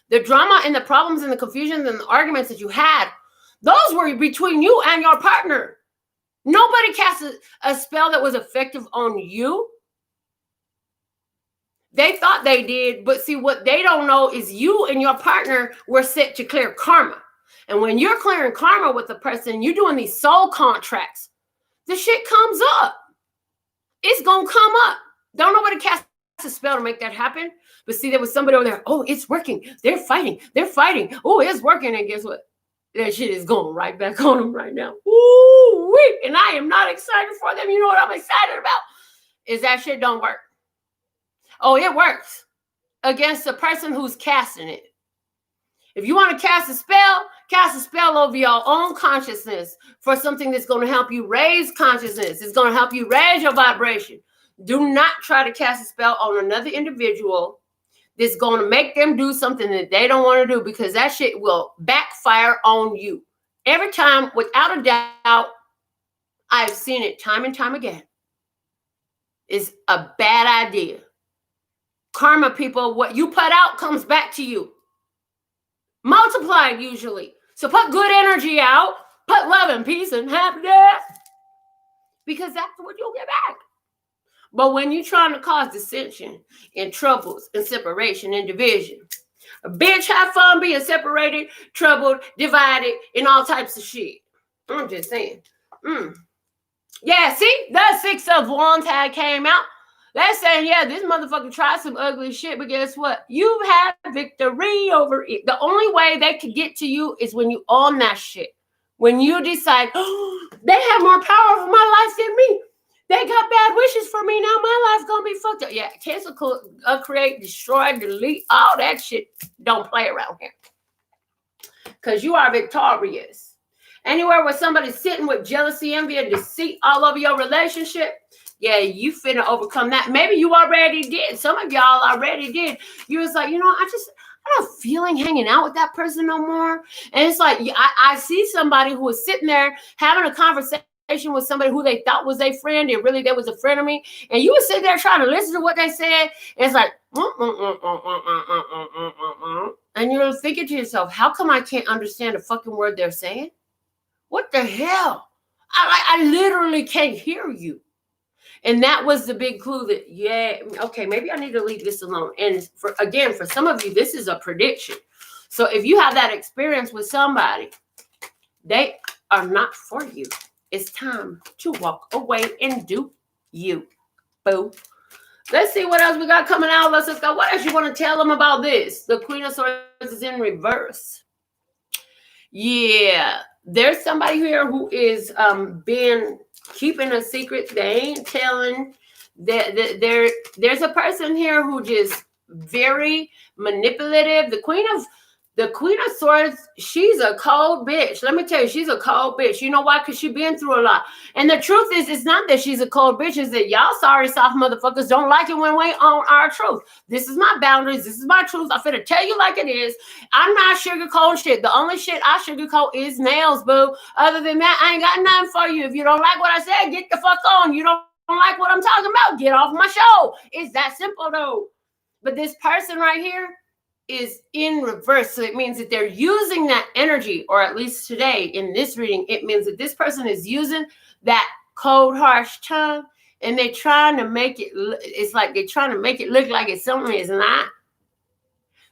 the drama and the problems and the confusions and the arguments that you had, those were between you and your partner. Nobody cast a spell that was effective on you. They thought they did, but see, what they don't know is you and your partner were set to clear karma. And when you're clearing karma with a person, you're doing these soul contracts. The shit comes up. It's going to come up. Don't nobody cast a spell to make that happen. But see, there was somebody over there. Oh, it's working. They're fighting. Oh, it's working. And guess what? That shit is going right back on them right now. Ooh-wee. And I am not excited for them. You know what I'm excited about? Is that shit don't work. Oh, it works against the person who's casting it. If you want to cast a spell over your own consciousness for something that's going to help you raise consciousness. It's going to help you raise your vibration. Do not try to cast a spell on another individual that's going to make them do something that they don't want to do, because that shit will backfire on you. Every time, without a doubt, I've seen it time and time again. It's a bad idea. Karma, people, what you put out comes back to you. Multiplied usually. So put good energy out. Put love and peace and happiness. Because that's what you'll get back. But when you're trying to cause dissension and troubles and separation and division, Bitch, have fun being separated, troubled, divided, and all types of shit. I'm just saying. Yeah, see? The 6 of Wands had came out. That's saying, yeah, this motherfucker tried some ugly shit, but guess what? You have victory over it. The only way they could get to you is when you own that shit. When you decide, oh, they have more power over my life than me. They got bad wishes for me. Now my life's going to be fucked up. Yeah, cancel, create, destroy, delete, all that shit. Don't play around here. Because you are victorious. Anywhere where somebody's sitting with jealousy, envy, and deceit all over your relationship, yeah, you finna overcome that. Maybe you already did. Some of y'all already did. You was like, I don't feeling hanging out with that person no more. And it's like, I see somebody who was sitting there having a conversation with somebody who they thought was their friend, and really they was a friend of me. And you was sitting there trying to listen to what they said. And it's like, and you're thinking to yourself, how come I can't understand a fucking word they're saying? What the hell? I literally can't hear you. And that was the big clue that, yeah, okay, maybe I need to leave this alone. And for some of you, this is a prediction. So if you have that experience with somebody, they are not for you. It's time to walk away and do you. Boo. Let's see what else we got coming out. Let's go. What else you want to tell them about this? The Queen of Swords is in reverse. Yeah. There's somebody here who is been keeping a secret. They ain't telling. There's a person here who just very manipulative. The Queen of Swords, she's a cold bitch. Let me tell you, she's a cold bitch. You know why? Because she's been through a lot. And the truth is, it's not that she's a cold bitch. It's that y'all sorry soft motherfuckers don't like it when we own our truth. This is my boundaries. This is my truth. I'm finna tell you like it is. I'm not sugarcoating shit. The only shit I sugarcoat is nails, boo. Other than that, I ain't got nothing for you. If you don't like what I said, get the fuck on. You don't like what I'm talking about, get off my show. It's that simple, though. But this person right here is in reverse. So it means that they're using that energy, or at least today in this reading, it means that this person is using that cold, harsh tongue, and they're trying to make it, it's like they're trying to make it look like it's something it's not.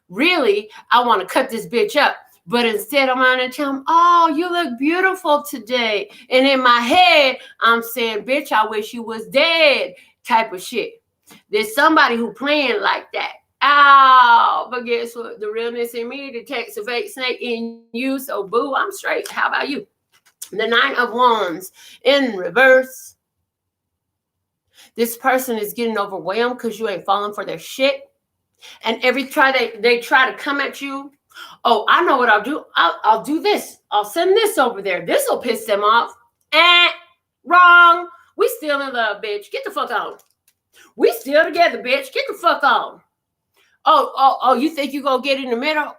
Really, I want to cut this bitch up. But instead, I'm going to tell them, oh, you look beautiful today. And in my head, I'm saying, bitch, I wish you was dead type of shit. There's somebody who playing like that. Oh, but guess what? The realness in me detects a fake snake in you. So, boo, I'm straight. How about you? The 9 of Wands in reverse. This person is getting overwhelmed because you ain't falling for their shit. And every try they try to come at you. Oh, I know what I'll do. I'll do this. I'll send this over there. This will piss them off. Wrong. We still in love, bitch. Get the fuck on. We still together, bitch. Get the fuck on. Oh, you think you gonna get in the middle?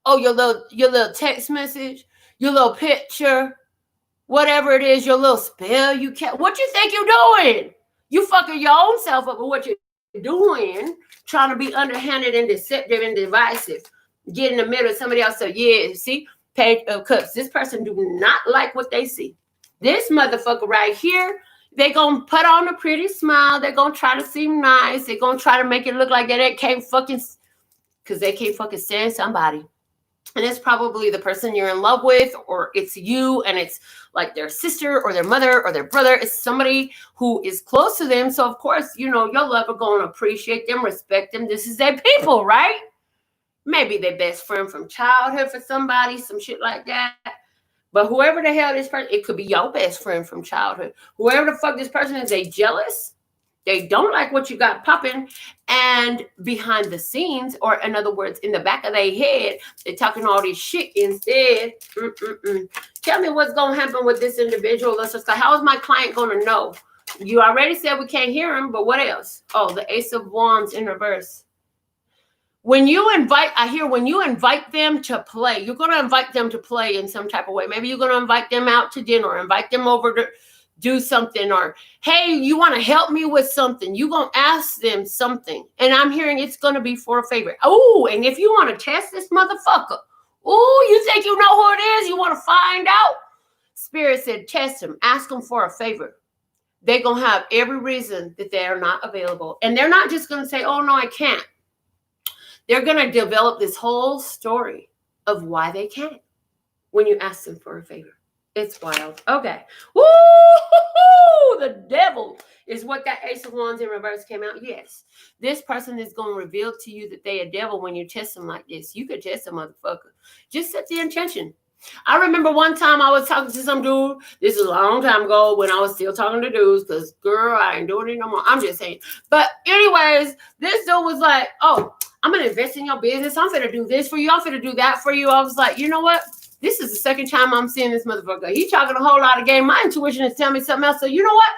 Oh, your little text message, your little picture, whatever it is, your little spell you can't. What you think you're doing? You fucking your own self up with what you're doing, trying to be underhanded and deceptive and divisive. Get in the middle of somebody else. So yeah, see, Page of Cups. This person do not like what they see. This motherfucker right here, they're going to put on a pretty smile. They're going to try to seem nice. They're going to try to make it look like they can't fucking, because they can't fucking stand somebody. And it's probably the person you're in love with, or it's you, and it's like their sister or their mother or their brother. It's somebody who is close to them. So, of course, your lover going to appreciate them, respect them. This is their people, right? Maybe their best friend from childhood for somebody, some shit like that. But whoever the hell this person, it could be your best friend from childhood. Whoever the fuck this person is, they jealous. They don't like what you got popping. And behind the scenes, or in other words, in the back of their head, they're talking all this shit instead. Tell me what's going to happen with this individual. Let's just go. How is my client going to know? You already said we can't hear him, but what else? Oh, the Ace of Wands in reverse. When you invite them to play, you're going to invite them to play in some type of way. Maybe you're going to invite them out to dinner, or invite them over to do something, or, hey, you want to help me with something? You're going to ask them something. And I'm hearing it's going to be for a favor. Oh, and if you want to test this motherfucker, oh, you think you know who it is? You want to find out? Spirit said, test them. Ask them for a favor. They're going to have every reason that they are not available. And they're not just going to say, oh, no, I can't. They're going to develop this whole story of why they can't when you ask them for a favor. It's wild. Okay. Woo! The devil is what that Ace of Wands in reverse came out. Yes. This person is going to reveal to you that they a devil when you test them like this. You could test a motherfucker. Just set the intention. I remember one time I was talking to some dude. This is a long time ago when I was still talking to dudes because, girl, I ain't doing it no more. I'm just saying. But anyways, this dude was like, oh, I'm going to invest in your business. I'm going to do this for you. I'm going to do that for you. I was like, you know what? This is the second time I'm seeing this motherfucker. He talking a whole lot of game. My intuition is telling me something else. So you know what?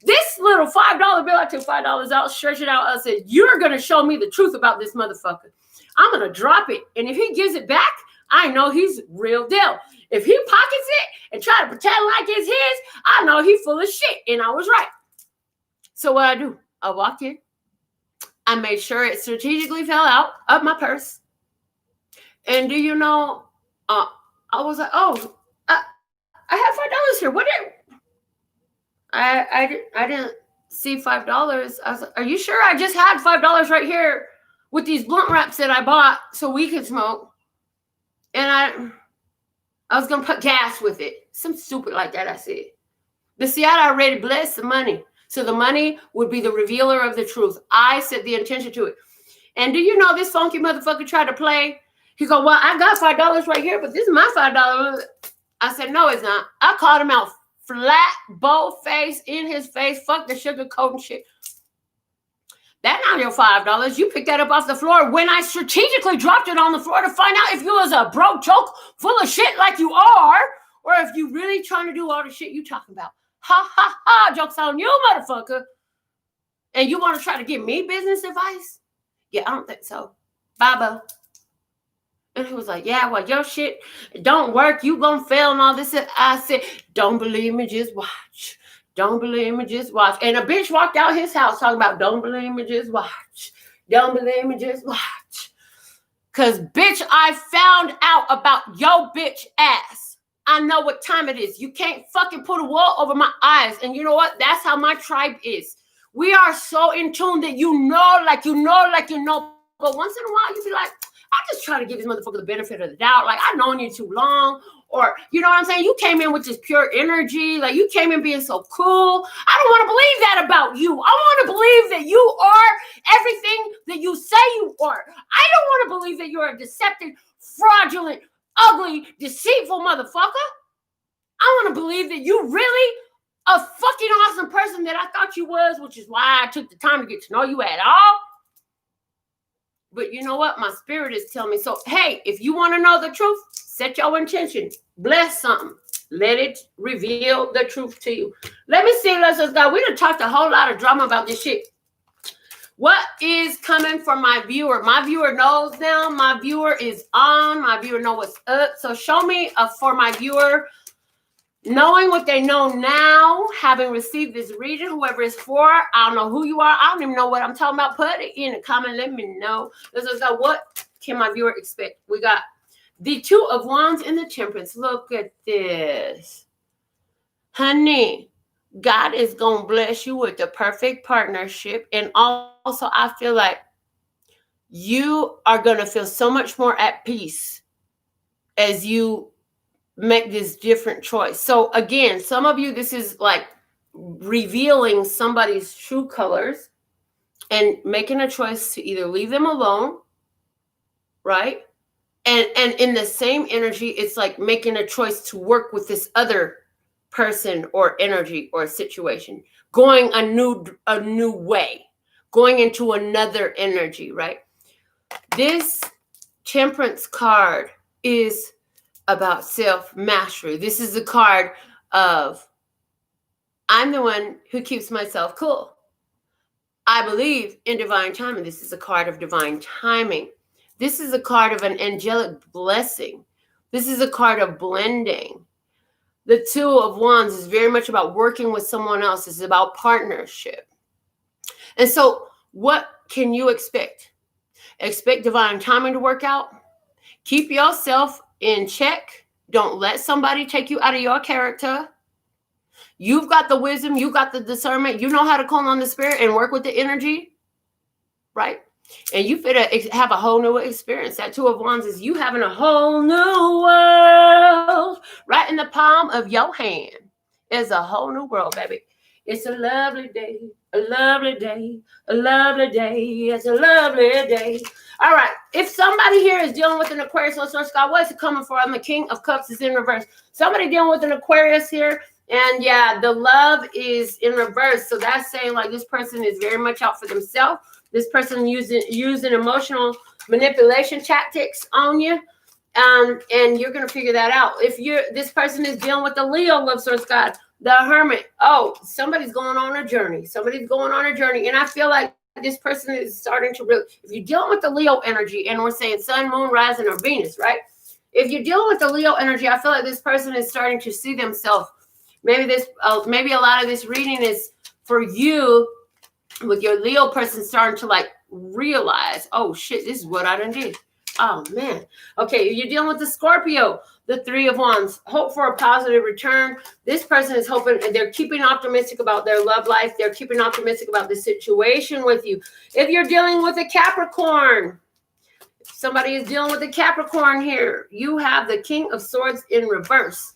This little $5 bill, I took $5 out, stretch it out. I said, you're going to show me the truth about this motherfucker. I'm going to drop it. And if he gives it back, I know he's real deal. If he pockets it and try to pretend like it's his, I know he's full of shit. And I was right. So what I do, I walked in. I made sure it strategically fell out of my purse. And do you know, I was like, oh, I have $5 here. What did I didn't see $5. I was like, are you sure? I just had $5 right here with these blunt wraps that I bought so we could smoke. And I was gonna put gas with it. Some stupid like that, I said. But see, I'd already blessed the money. So the money would be the revealer of the truth. I set the intention to it. And do you know this funky motherfucker tried to play? He go, well, I got $5 right here, but this is my $5. I said, no, it's not. I called him out flat, bold face, in his face. Fuck the sugar coat and shit. That's not your $5. You picked that up off the floor when I strategically dropped it on the floor to find out if you was a broke joke full of shit like you are, or if you really trying to do all the shit you talking about. Ha, ha, ha. Joke's on you, motherfucker. And you want to try to give me business advice? Yeah, I don't think so. Bye-bye. And he was like, yeah, well, your shit don't work. You gonna fail and all this. I said, don't believe me, just watch. Don't believe me, just watch. And a bitch walked out his house talking about, don't believe me, just watch. Don't believe me, just watch. Because, bitch, I found out about your bitch ass. I know what time it is. You can't fucking put a wall over my eyes. And you know what? That's how my tribe is. We are so in tune that you know, like you know, like you know. But once in a while, you be like, I just try to give this motherfucker the benefit of the doubt. Like, I've known you too long. Or, you know what I'm saying? You came in with this pure energy. Like, you came in being so cool. I don't want to believe that about you. I want to believe that you are everything that you say you are. I don't want to believe that you're a deceptive, fraudulent, ugly, deceitful motherfucker. I want to believe that you really a fucking awesome person that I thought you was, which is why I took the time to get to know you at all. But you know what? My spirit is telling me. So, hey, if you want to know the truth, set your intention. Bless something. Let it reveal the truth to you. Let me see. Let's just go. We done talked a whole lot of drama about this shit. What is coming from my viewer? My viewer knows now. My viewer is on. My viewer knows what's up. So show me for my viewer, knowing what they know now, having received this reading, whoever it's for, I don't know who you are. I don't even know what I'm talking about. Put it in the comment. Let me know. Let's just go. What can my viewer expect? We got the Two of Wands and the Temperance. Look at this. Honey, God is going to bless you with the perfect partnership. And also, I feel like you are going to feel so much more at peace as you make this different choice. So again, some of you, this is like revealing somebody's true colors and making a choice to either leave them alone, right? And in the same energy, it's like making a choice to work with this other person or energy or situation, going a new way, going into another energy, right? This Temperance card is about self-mastery. This is a card of, I'm the one who keeps myself cool. I believe in divine timing. This is a card of divine timing. This is a card of an angelic blessing. This is a card of blending. The Two of Wands is very much about working with someone else. It's about partnership. And so what can you expect? Expect divine timing to work out. Keep yourself in check. Don't let somebody take you out of your character. You've got the wisdom. You got the discernment. You know how to call on the spirit and work with the energy, right? And you fit have a whole new experience. That Two of Wands is you having a whole new world right in the palm of your hand. It's a whole new world, baby. It's a lovely day, a lovely day, a lovely day. It's a lovely day. All right. If somebody here is dealing with an Aquarius or Source God, what is it coming for? I'm the King of Cups is in reverse. Somebody dealing with an Aquarius here. And yeah, the love is in reverse. So that's saying like this person is very much out for themselves. This person using emotional manipulation tactics on you. And you're going to figure that out. If this person is dealing with the Leo love source God, the Hermit. Oh, somebody's going on a journey. Somebody's going on a journey. And I feel like this person is starting to really, if you're dealing with the Leo energy, and we're saying sun, moon, rising, or Venus, right? If you're dealing with the Leo energy, I feel like this person is starting to see themselves. Maybe a lot of this reading is for you with your Leo person starting to like realize, oh shit, this is what I done did. Oh man. Okay, you're dealing with the Scorpio, the Three of Wands. Hope for a positive return. This person is hoping, they're keeping optimistic about their love life. They're keeping optimistic about the situation with you. If you're dealing with a Capricorn, somebody is dealing with a Capricorn here, you have the King of Swords in reverse.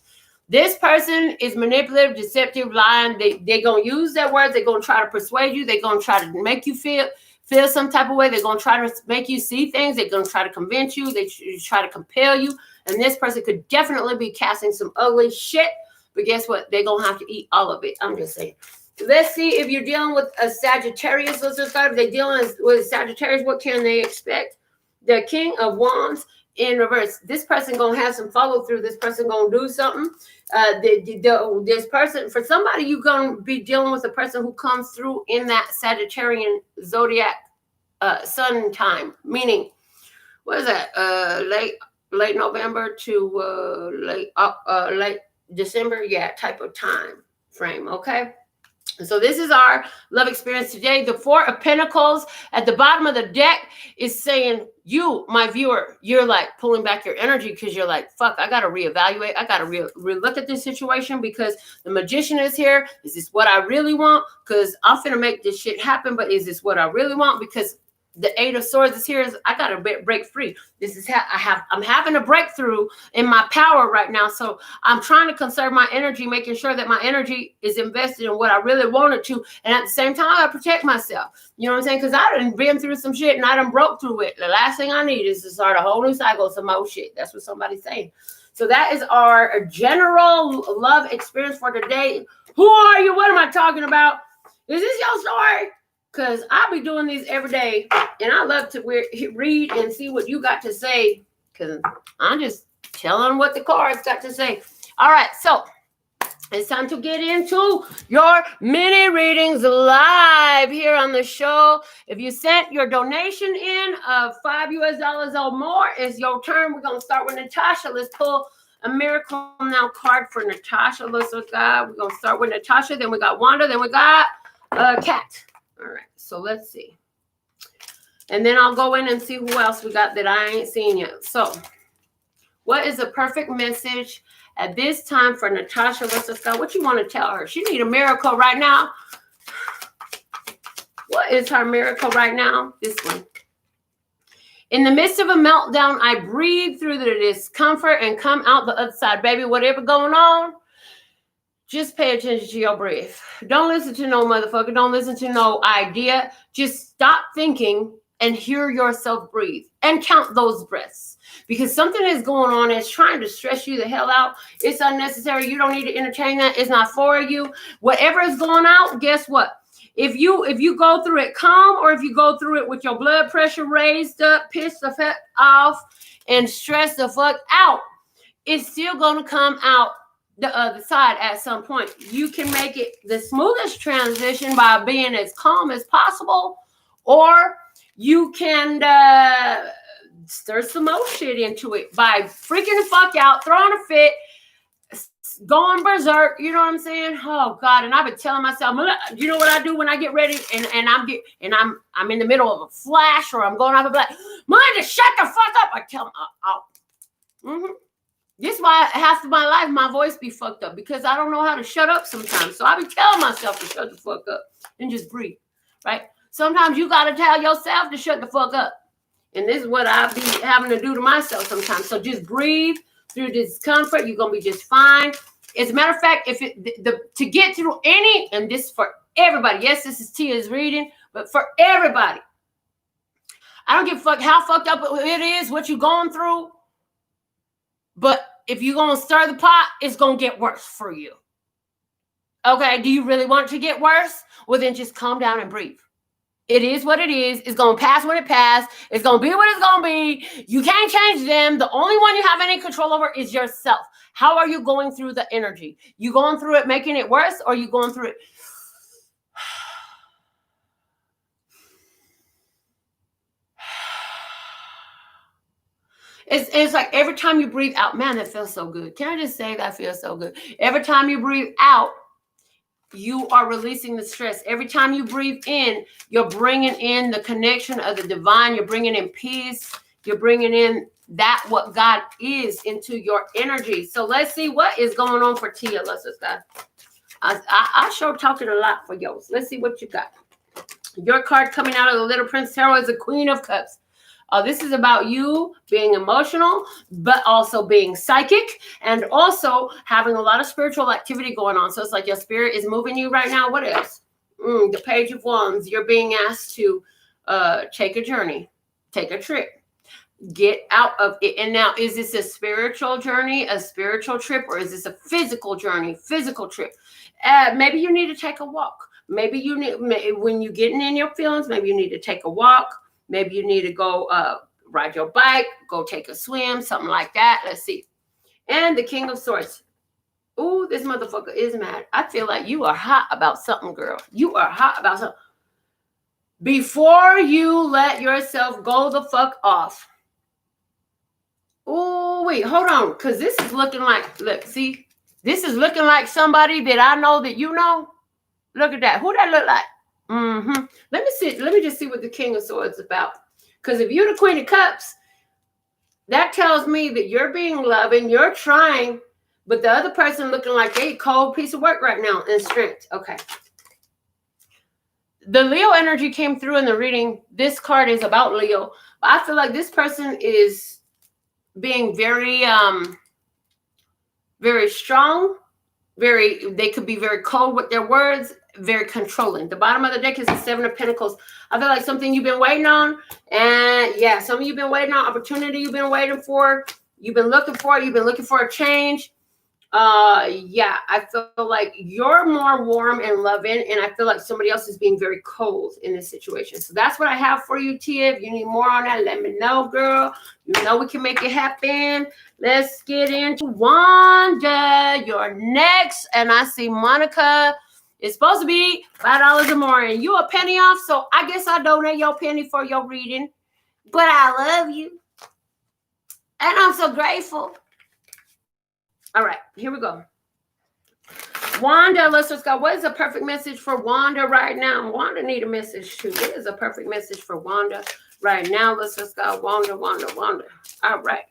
This person is manipulative, deceptive, lying. They're going to use their words. They're going to try to persuade you. They're going to try to make you feel some type of way. They're going to try to make you see things. They're going to try to convince you. They try to compel you. And this person could definitely be casting some ugly shit. But guess what? They're going to have to eat all of it. I'm just saying. Let's see if you're dealing with a Sagittarius. Let's just start. If they're dealing with Sagittarius, what can they expect? The King of Wands in reverse. This person going to have some follow through. This person going to do something. This person, for somebody, you're going to be dealing with a person who comes through in that Sagittarian zodiac sun time, meaning what is that, late November to late December, yeah, type of time frame. Okay, so this is our love experience today. The Four of Pentacles at the bottom of the deck is saying, you, my viewer, you're like pulling back your energy because you're like, fuck, I got to reevaluate. I got to re-look at this situation because the Magician is here. Is this what I really want? Because I'm finna make this shit happen, but is this what I really want? Because the Eight of Swords is here. I got to break free. This is how I'm having a breakthrough in my power right now. So I'm trying to conserve my energy, making sure that my energy is invested in what I really wanted to. And at the same time, I got to protect myself. You know what I'm saying? Because I done been through some shit and I done broke through it. The last thing I need is to start a whole new cycle of some old shit. That's what somebody's saying. So that is our general love experience for today. Who are you? What am I talking about? Is this your story? Because I'll be doing these every day. And I love to read and see what you got to say. Because I'm just telling what the cards got to say. All right. So it's time to get into your mini readings live here on the show. If you sent your donation in of $5 or more, it's your turn. We're going to start with Natasha. Let's pull a Miracle Now card for Natasha. Let's look at. We're going to start with Natasha. Then we got Wanda. Then we got Kat. All right, so let's see. And then I'll go in and see who else we got that I ain't seen yet. So what is a perfect message at this time for Natasha? Let's just go. What you want to tell her? She need a miracle right now. What is her miracle right now? This one. In the midst of a meltdown, I breathe through the discomfort and come out the other side. Baby, whatever going on, just pay attention to your breath. Don't listen to no motherfucker. Don't listen to no idea. Just stop thinking and hear yourself breathe and count those breaths. Because something is going on. It's trying to stress you the hell out. It's unnecessary. You don't need to entertain that. It's not for you. Whatever is going out, guess what? If you go through it calm, or if you go through it with your blood pressure raised up, pissed the fuck off, and stressed the fuck out, it's still going to come out the other side at some point. You can make it the smoothest transition by being as calm as possible, or you can stir some more shit into it by freaking the fuck out, throwing a fit, going berserk. You know what I'm saying? Oh God! And I've been telling myself, you know what I do when I get ready and I'm in the middle of a flash, or I'm going off a black. Melinda, shut the fuck up! I tell them, This is why half of my life my voice be fucked up, because I don't know how to shut up sometimes. So I be telling myself to shut the fuck up and just breathe, right? Sometimes you got to tell yourself to shut the fuck up. And this is what I be having to do to myself sometimes. So just breathe through discomfort. You're going to be just fine. As a matter of fact, if to get through any, and this is for everybody. Yes, this is Tia's reading, but for everybody. I don't give a fuck how fucked up it is, what you're going through. But if you're going to stir the pot, it's going to get worse for you. Okay, do you really want it to get worse? Well, then just calm down and breathe. It is what it is. It's going to pass when it passes. It's going to be what it's going to be. You can't change them. The only one you have any control over is yourself. How are you going through the energy? You going through it making it worse, or you going through it? It's like every time you breathe out, man, that feels so good. Can I just say that feels so good? Every time you breathe out, you are releasing the stress. Every time you breathe in, you're bringing in the connection of the divine. You're bringing in peace. You're bringing in that what God is into your energy. So let's see what is going on for Tia. Let's just go. I sure talking a lot for yours. Let's see what you got. Your card coming out of the Little Prince Tarot is the Queen of Cups. This is about you being emotional, but also being psychic and also having a lot of spiritual activity going on. So it's like your spirit is moving you right now. What else? The Page of Wands. You're being asked to take a journey, take a trip, get out of it. And now, is this a spiritual journey, a spiritual trip, or is this a physical journey, physical trip? Maybe you need to take a walk. Maybe you need, when you're getting in your feelings, maybe you need to take a walk. Maybe you need to go ride your bike, go take a swim, something like that. Let's see. And the King of Swords. Ooh, this motherfucker is mad. I feel like you are hot about something, girl. You are hot about something. Before you let yourself go the fuck off. Ooh, wait, hold on. Because this is looking like, look, see? This is looking like somebody that I know that you know. Look at that. Who that look like? Let me see. Let me just see what the King of Swords is about. Because if you're the Queen of Cups, that tells me that you're being loving, you're trying, but the other person looking like they cold piece of work right now in strength. Okay. The Leo energy came through in the reading. This card is about Leo. I feel like this person is being very, very strong. They could be very cold with their words, very controlling. The bottom of the deck is the Seven of Pentacles. I feel like something you've been waiting on. And yeah, some of you've been waiting on, opportunity you've been waiting for. You've been looking for it. You've been looking for a change. Yeah, I feel like you're more warm and loving, and I feel like somebody else is being very cold in this situation. So that's what I have for you, Tia. If you need more on that, let me know, girl. You know we can make it happen. Let's get into Wanda. You're next, and I see Monica. It's supposed to be $5 or more, and you a penny off, so I guess I donate your penny for your reading. But I love you, and I'm so grateful. All right, here we go. Wanda, let's just go. What is a perfect message for Wanda right now? Wanda need a message too. What is a perfect message for Wanda right now? Let's just go. Wanda. All right.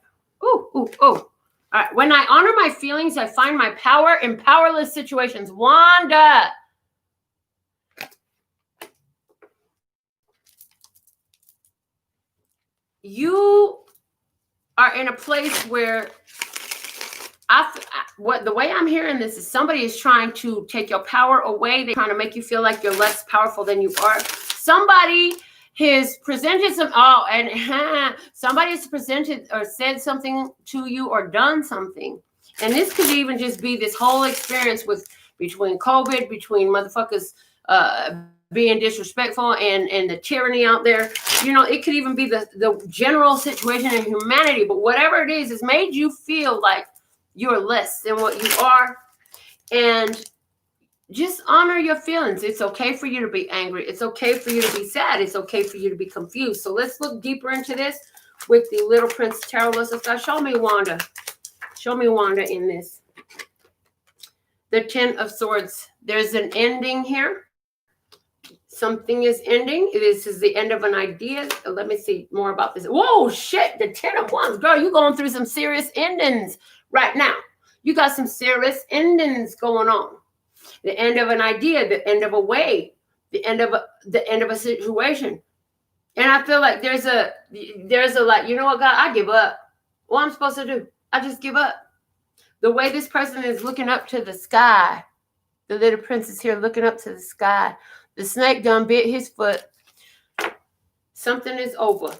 Ooh. All right. When I honor my feelings, I find my power in powerless situations. Wanda. You are in a place where the way I'm hearing this is somebody is trying to take your power away. They're trying to make you feel like you're less powerful than you are. Somebody has presented somebody has presented or said something to you or done something. And this could even just be this whole experience between COVID, between motherfuckers being disrespectful and the tyranny out there. You know, it could even be the general situation in humanity. But whatever it is, it's made you feel like you're less than what you are. And just honor your feelings. It's okay for you to be angry. It's okay for you to be sad. It's okay for you to be confused. So let's look deeper into this with the Little Prince Tarot. Let's go. Show me Wanda. Show me Wanda in this. The Ten of Swords. There's an ending here. Something is ending. This is the end of an idea. Let me see more about this. Whoa, shit. The Ten of Wands. Girl, you're going through some serious endings right now. You got some serious endings going on. The end of an idea, the end of a way, the end of a situation. And I feel like there's a like, you know what, God, I give up. What I'm supposed to do? I just give up. The way this person is looking up to the sky, the little princess here looking up to the sky. The snake done bit his foot. Something is over.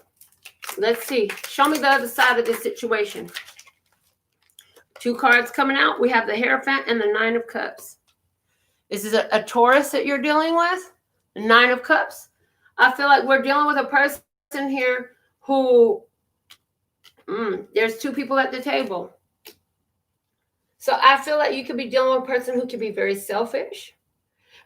Let's see. Show me the other side of this situation. 2 cards coming out. We have the Hierophant and the 9 of Cups. This is a Taurus that you're dealing with. The 9 of Cups. I feel like we're dealing with a person here who, there's 2 people at the table. So I feel like you could be dealing with a person who could be very selfish.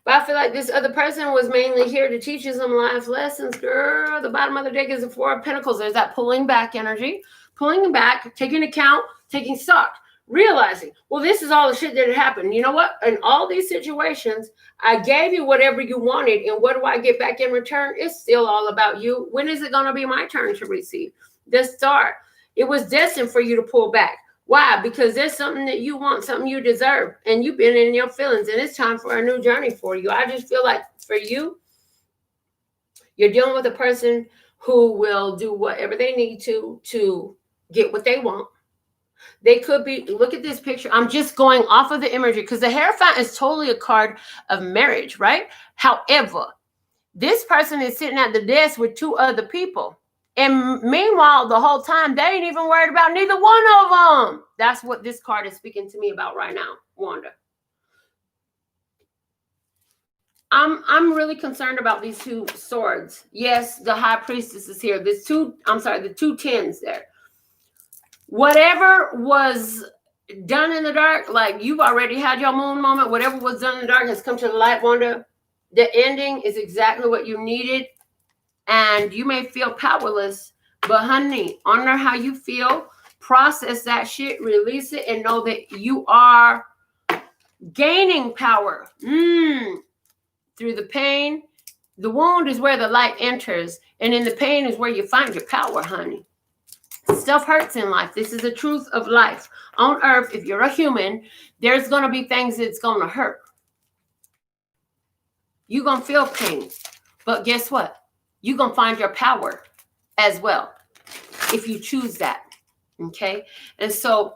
But I feel like this other person was mainly here to teach you some life lessons, girl. The bottom of the deck is the 4 of Pentacles. There's that pulling back energy. Pulling back, taking account, taking stock. Realizing, well, this is all the shit that had happened. You know what? In all these situations, I gave you whatever you wanted. And what do I get back in return? It's still all about you. When is it going to be my turn to receive? The Star. It was destined for you to pull back. Why? Because there's something that you want, something you deserve, and you've been in your feelings, and it's time for a new journey for you. I just feel like for you, you're dealing with a person who will do whatever they need to get what they want. They could be, look at this picture. I'm just going off of the imagery because the Hierophant is totally a card of marriage, right? However, this person is sitting at the desk with 2 other people. And meanwhile, the whole time, they ain't even worried about neither one of them. That's what this card is speaking to me about right now, Wanda. I'm really concerned about these 2 swords. Yes, the High Priestess is here. The 2 10s there. Whatever was done in the dark, like you've already had your moon moment, whatever was done in the dark has come to the light, Wanda. The ending is exactly what you needed. And you may feel powerless, but honey, honor how you feel, process that shit, release it, and know that you are gaining power. Through the pain, the wound is where the light enters, and in the pain is where you find your power, honey. Stuff hurts in life. This is the truth of life. On earth, if you're a human, there's going to be things that's going to hurt. You're going to feel pain. But guess what? You're going to find your power as well if you choose that. Okay? And so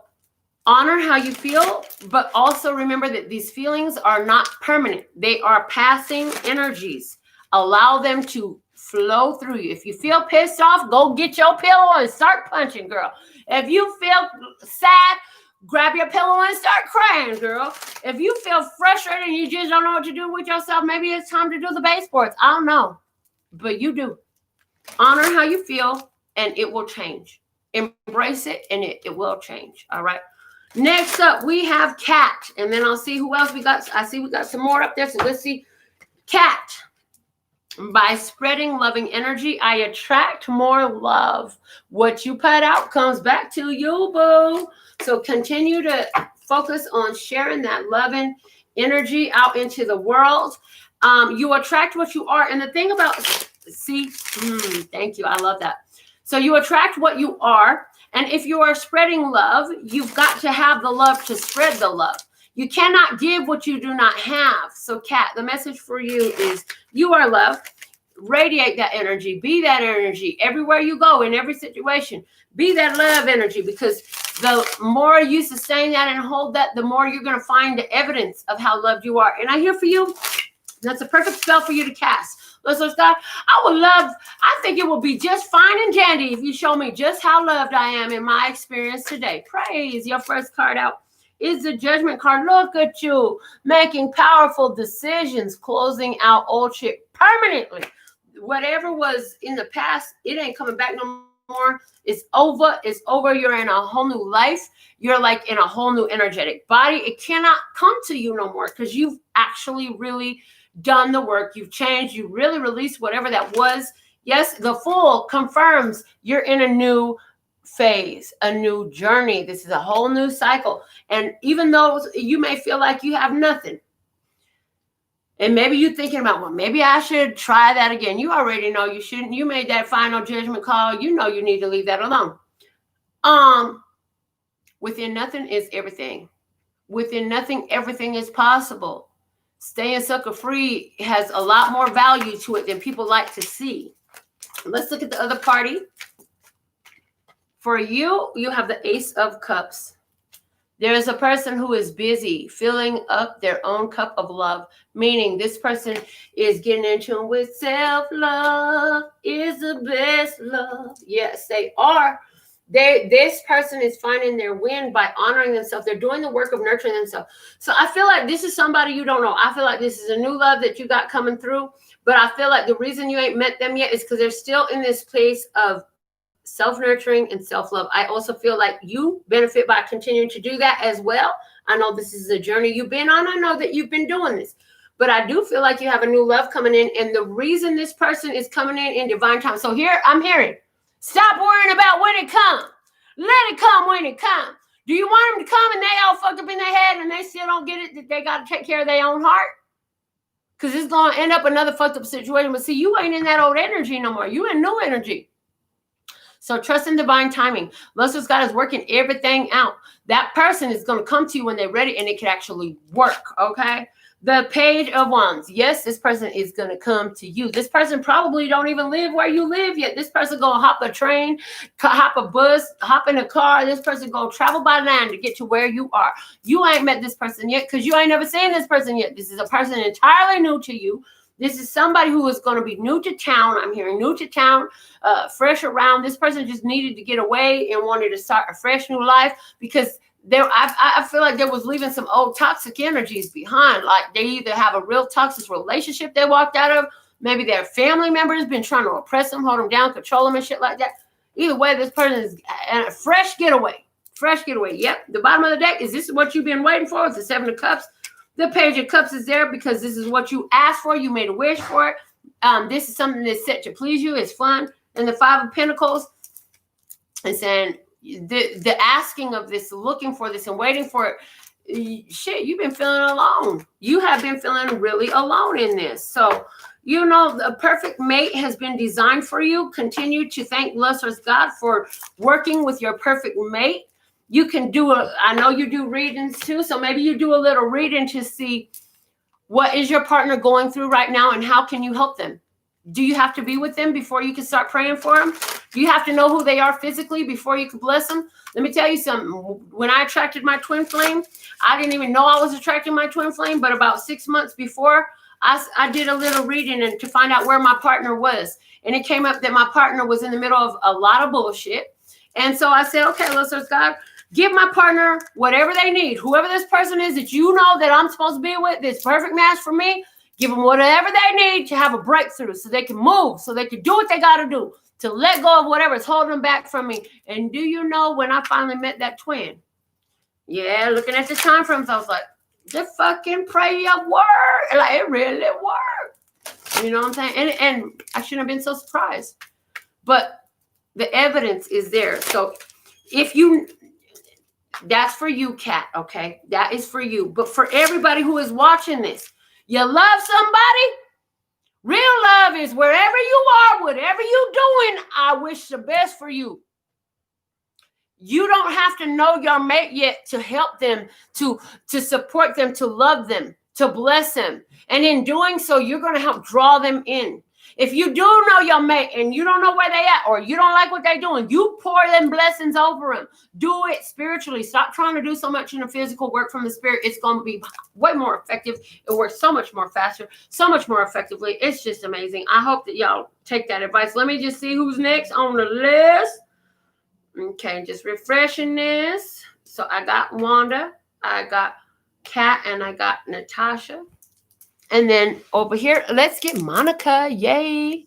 honor how you feel, but also remember that these feelings are not permanent. They are passing energies. Allow them to flow through you. If you feel pissed off, go get your pillow and start punching, girl. If you feel sad, grab your pillow and start crying, girl. If you feel frustrated and you just don't know what to do with yourself, maybe it's time to do the baseboards. I don't know. But you do. Honor how you feel and it will change. Embrace it and it will change. All right. Next up, we have Cat. And then I'll see who else we got. I see we got some more up there. So let's see. Cat. By spreading loving energy, I attract more love. What you put out comes back to you, boo. So continue to focus on sharing that loving energy out into the world. You attract what you are. And the thing about, thank you. I love that. So you attract what you are. And if you are spreading love, you've got to have the love to spread the love. You cannot give what you do not have. So, Kat, the message for you is you are love. Radiate that energy. Be that energy everywhere you go, in every situation. Be that love energy, because the more you sustain that and hold that, the more you're going to find the evidence of how loved you are. And I hear for you, that's a perfect spell for you to cast. Listen, Scott, I think it will be just fine and dandy if you show me just how loved I am in my experience today. Praise. Your first card out is the Judgment card. Look at you making powerful decisions, closing out old shit permanently. Whatever was in the past, it ain't coming back no more. It's over. It's over. You're in a whole new life. You're like in a whole new energetic body. It cannot come to you no more because you've actually really done the work. You've changed. You really released whatever that was. Yes, the Fool confirms you're in a new phase, a new journey. This is a whole new cycle. And even though you may feel like you have nothing, and maybe you're thinking about, well, maybe I should try that again. You already know you shouldn't. You made that final judgment call. You know you need to leave that alone. Within nothing is everything. Within nothing, everything is possible. Staying sucker free has a lot more value to it than people like to see. Let's look at the other party. For you, you have the Ace of Cups. There is a person who is busy filling up their own cup of love, meaning this person is getting in tune with self-love is the best love. Yes, they are. This person is finding their win by honoring themselves. They're doing the work of nurturing themselves. So I feel like this is somebody you don't know. I feel like this is a new love that you got coming through. But I feel like the reason you ain't met them yet is because they're still in this place of self-nurturing and self-love. I also feel like you benefit by continuing to do that as well. I know this is a journey you've been on. I know that you've been doing this, but I do feel like you have a new love coming in. And the reason this person is coming in divine time. So here I'm hearing, stop worrying about when it comes. Let it come when it comes. Do you want them to come and they all fucked up in their head and they still don't get it that they got to take care of their own heart? Because it's going to end up another fucked up situation. But see, you ain't in that old energy no more. You in new energy. So trust in divine timing. Lustrous God is working everything out. That person is going to come to you when they're ready and it can actually work, okay? The Page of Wands. Yes, this person is going to come to you. This person probably don't even live where you live yet. This person going to hop a train, hop a bus, hop in a car. This person going to travel by land to get to where you are. You ain't met this person yet because you ain't never seen this person yet. This is a person entirely new to you. This is somebody who is going to be new to town. I'm hearing new to town, fresh around. This person just needed to get away and wanted to start a fresh new life because I feel like they was leaving some old toxic energies behind. Like they either have a real toxic relationship they walked out of. Maybe their family members been trying to oppress them, hold them down, control them and shit like that. Either way, this person is a fresh getaway. Fresh getaway. Yep. The bottom of the deck is this what you've been waiting for? It's the Seven of Cups. The Page of Cups is there because this is what you asked for. You made a wish for it. This is something that's set to please you. It's fun. And the Five of Pentacles is saying the asking of this, looking for this and waiting for it. Shit, you've been feeling alone. You have been feeling really alone in this. So, you know, the perfect mate has been designed for you. Continue to thank Lustrous God for working with your perfect mate. You can do I know you do readings too, so maybe you do a little reading to see what is your partner going through right now and how can you help them? Do you have to be with them before you can start praying for them? Do you have to know who they are physically before you can bless them? Let me tell you something. When I attracted my twin flame, I didn't even know I was attracting my twin flame, but about 6 months before, I did a little reading and to find out where my partner was. And it came up that my partner was in the middle of a lot of bullshit. And so I said, okay, Lustrous God, give my partner whatever they need. Whoever this person is that you know that I'm supposed to be with, this perfect match for me, give them whatever they need to have a breakthrough so they can move, so they can do what they got to do, to let go of whatever's holding them back from me. And do you know when I finally met that twin? Yeah, looking at the time frames, I was like, the fucking prayer worked. Like, it really worked. You know what I'm saying? And I shouldn't have been so surprised. But the evidence is there. So if you... That's for you, Kat, okay? That is for you. But for everybody who is watching this, you love somebody? Real love is wherever you are, whatever you're doing, I wish the best for you. You don't have to know your mate yet to help them, to support them, to love them, to bless them. And in doing so, you're going to help draw them in. If you do know your mate and you don't know where they at or you don't like what they're doing, you pour them blessings over them. Do it spiritually. Stop trying to do so much in the physical work from the spirit. It's going to be way more effective. It works so much more faster, so much more effectively. It's just amazing. I hope that y'all take that advice. Let me just see who's next on the list. Okay, just refreshing this. So I got Wanda, I got Kat, and I got Natasha. And then over here, let's get Monica. Yay.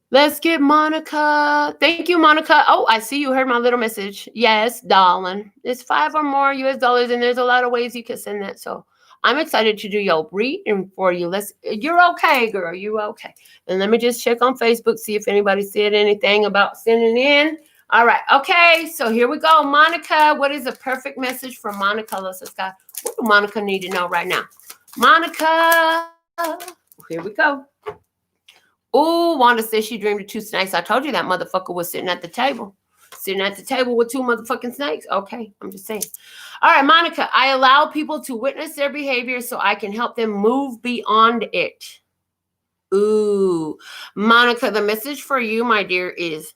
Let's get Monica. Thank you, Monica. Oh, I see you heard my little message. Yes, darling. It's 5 or more US dollars, and there's a lot of ways you can send that. So I'm excited to do your reading for you. You're okay, girl. You okay. And let me just check on Facebook, see if anybody said anything about sending in. All right. Okay. So here we go. Monica, what is a perfect message for Monica? Let's go. What do Monica need to know right now? Monica, here we go. Oh, Wanda says she dreamed of 2 snakes. I told you that motherfucker was sitting at the table. Sitting at the table with 2 motherfucking snakes. Okay, I'm just saying. All right, Monica, I allow people to witness their behavior so I can help them move beyond it. Ooh, Monica, the message for you, my dear, is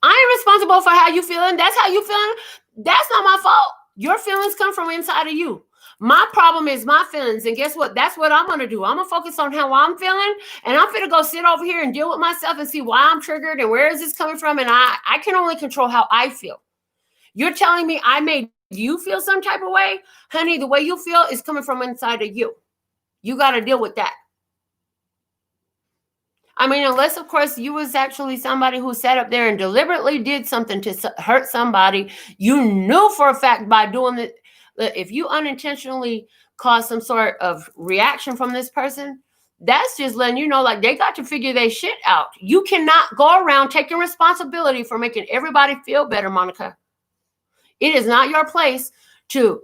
I ain't responsible for how you feeling. That's how you feeling. That's not my fault. Your feelings come from inside of you. My problem is my feelings. And guess what? That's what I'm going to do. I'm going to focus on how I'm feeling. And I'm going to go sit over here and deal with myself and see why I'm triggered and where is this coming from. And I can only control how I feel. You're telling me I made you feel some type of way? Honey, the way you feel is coming from inside of you. You got to deal with that. I mean, unless, of course, you was actually somebody who sat up there and deliberately did something to hurt somebody. You knew for a fact by doing it, if you unintentionally cause some sort of reaction from this person, that's just letting you know, like, they got to figure their shit out. You cannot go around taking responsibility for making everybody feel better, Monica. It is not your place to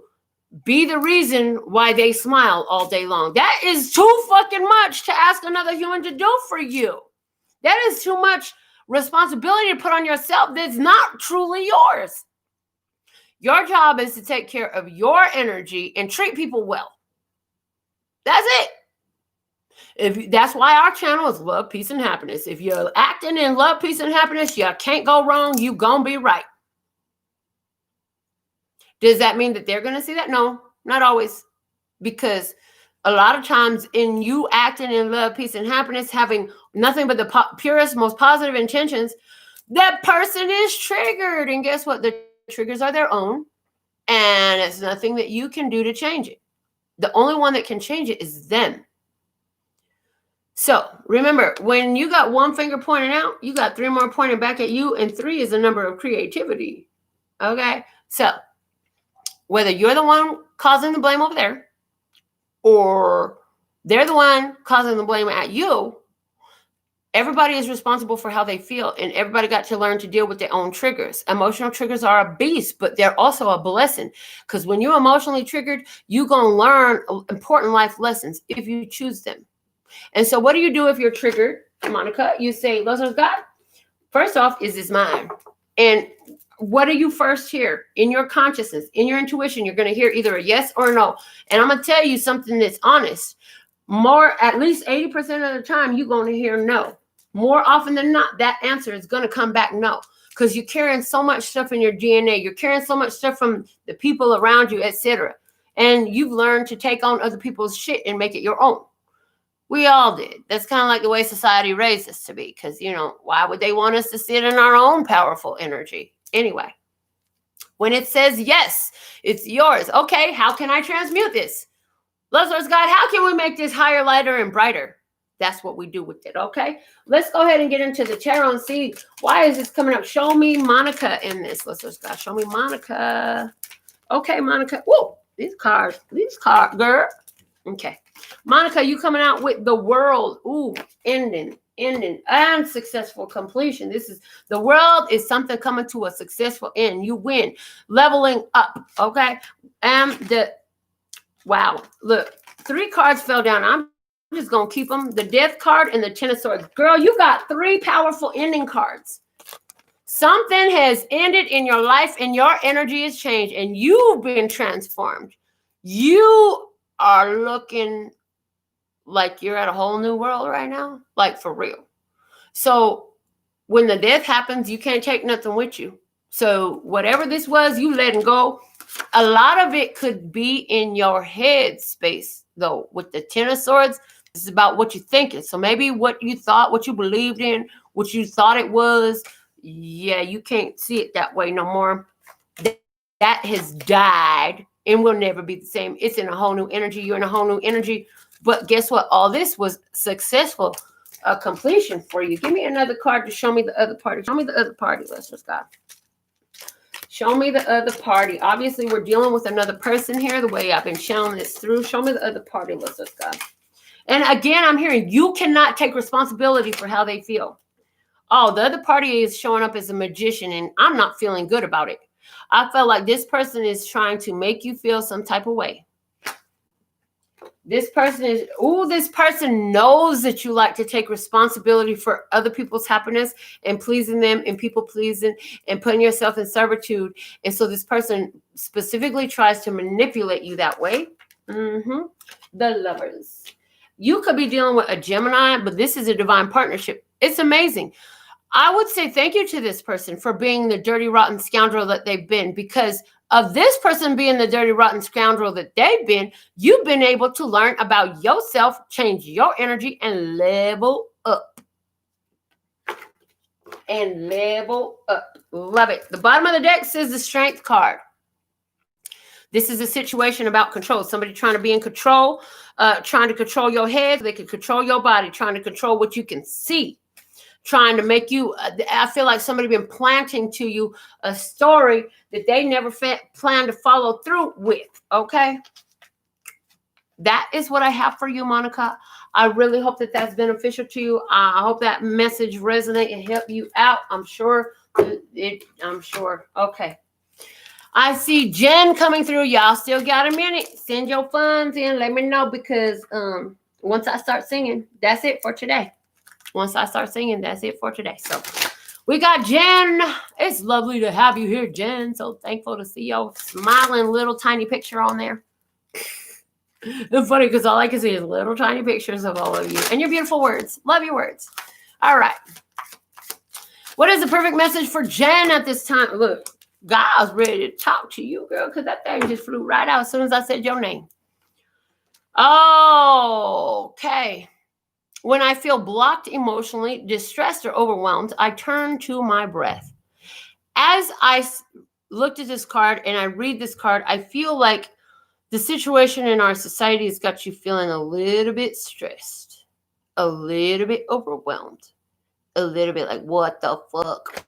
be the reason why they smile all day long. That is too fucking much to ask another human to do for you. That is too much responsibility to put on yourself that's not truly yours. Your job is to take care of your energy and treat people well. That's it. That's why our channel is Love, Peace, and Happiness. If you're acting in love, peace, and happiness, you can't go wrong. You gonna be right. Does that mean that they're going to see that? No, not always. Because a lot of times in you acting in love, peace, and happiness, having nothing but the purest, most positive intentions, that person is triggered. And guess what? The triggers are their own. And it's nothing that you can do to change it. The only one that can change it is them. So remember, when you got one finger pointing out, you got three more pointing back at you. And 3 is a number of creativity. Okay? So whether you're the one causing the blame over there or they're the one causing the blame at you, everybody is responsible for how they feel, and everybody got to learn to deal with their own triggers. Emotional triggers are a beast, but they're also a blessing, because when you're emotionally triggered, you're going to learn important life lessons if you choose them. And so what do you do if you're triggered, Monica? You say, Lord God, first off, is this mine? And what do you first hear in your consciousness, in your intuition? You're going to hear either a yes or a no. And I'm going to tell you something that's honest. At least 80% of the time, you're going to hear no. More often than not, that answer is going to come back no, because you're carrying so much stuff in your DNA. You're carrying so much stuff from the people around you, etc. And you've learned to take on other people's shit and make it your own. We all did. That's kind of like the way society raised us to be, because, why would they want us to sit in our own powerful energy? Anyway, when it says yes, it's yours. Okay, how can I transmute this? Lord God, how can we make this higher, lighter, and brighter? That's what we do with it, okay? Let's go ahead and get into the tarot and see, why is this coming up? Show me Monica in this. Lord God, show me Monica. Okay, Monica. Whoa, these cards, girl. Okay. Monica, you coming out with the world. Ooh, ending, and successful completion. The world is something coming to a successful end. You win, leveling up. Okay. Wow. Look, 3 cards fell down. I'm just going to keep them. The Death card and the 10 of Swords. Girl, you got 3 powerful ending cards. Something has ended in your life and your energy has changed and you've been transformed. You are looking like you're at a whole new world right now, like for real. So when the death happens, you can't take nothing with you. So whatever this was, you letting go. A lot of it could be in your head space, though. With the 10 of Swords, it's about what you're thinking. So maybe what you thought, what you believed in, what you thought it was, yeah, you can't see it that way no more. That has died and will never be the same. It's in a whole new energy. You're in a whole new energy. But guess what? All this was successful completion for you. Give me another card to show me the other party. Show me the other party, Let's God. Show me the other party. Obviously, we're dealing with another person here, the way I've been showing this through. Show me the other party, Let's God. And again, I'm hearing you cannot take responsibility for how they feel. Oh, the other party is showing up as a magician, and I'm not feeling good about it. I felt like this person is trying to make you feel some type of way. This person knows that you like to take responsibility for other people's happiness and pleasing them and people pleasing and putting yourself in servitude. And so this person specifically tries to manipulate you that way. The Lovers. You could be dealing with a Gemini, but this is a divine partnership. It's amazing. I would say thank you to this person for being the dirty, rotten scoundrel that they've been, because of this person being the dirty, rotten scoundrel that they've been, you've been able to learn about yourself, change your energy, and level up. Love it. The bottom of the deck says the Strength card. This is a situation about control. Somebody trying to be in control, trying to control your head. They can control your body, trying to control what you can see. Trying to make you, I feel like somebody been planting to you a story that they never planned to follow through with, okay? That is what I have for you, Monica. I really hope that that's beneficial to you. I hope that message resonate and help you out. I'm sure. Okay. I see Jen coming through. Y'all still got a minute. Send your funds in. Let me know, because once I start singing, that's it for today. So we got Jen. It's lovely to have you here, Jen. So thankful to see your smiling little tiny picture on there. It's funny because all I can see is little tiny pictures of all of you and your beautiful words. Love your words. All right. What is the perfect message for Jen at this time? Look, God's ready to talk to you, girl, because that thing just flew right out as soon as I said your name. Okay. When I feel blocked emotionally, distressed, or overwhelmed, I turn to my breath. As I looked at this card and I read this card, I feel like the situation in our society has got you feeling a little bit stressed, a little bit overwhelmed, a little bit like, what the fuck?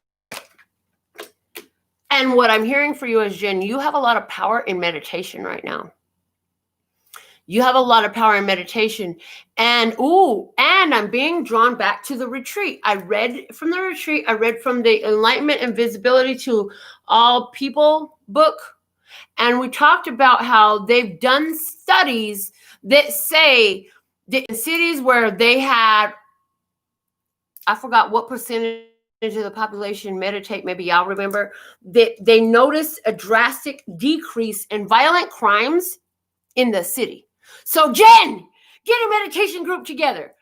And what I'm hearing for you is, Jen, you have a lot of power in meditation right now. You have a lot of power in meditation. And I'm being drawn back to the retreat. I read from the retreat. I read from the Enlightenment and Visibility to All People book. And we talked about how they've done studies that say that in cities where they had, I forgot what percentage of the population meditate, maybe y'all remember, that they noticed a drastic decrease in violent crimes in the city. So Jen, get a meditation group together,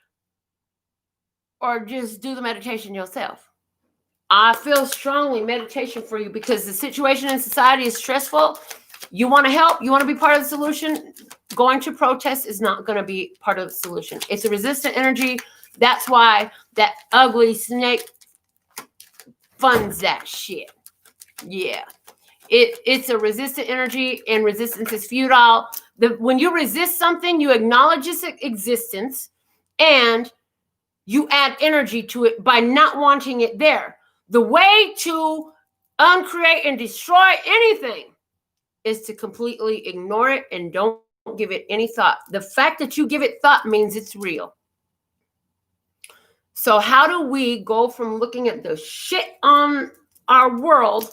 or just do the meditation yourself. I feel strongly meditation for you, because the situation in society is stressful. You want to help, you want to be part of the solution. Going to protest is not going to be part of the solution. It's a resistant energy. That's why that ugly snake funds that shit. Yeah. It's a resistant energy, and resistance is futile. When you resist something, you acknowledge its existence and you add energy to it by not wanting it there. The way to uncreate and destroy anything is to completely ignore it and don't give it any thought. The fact that you give it thought means it's real. So how do we go from looking at the shit on our world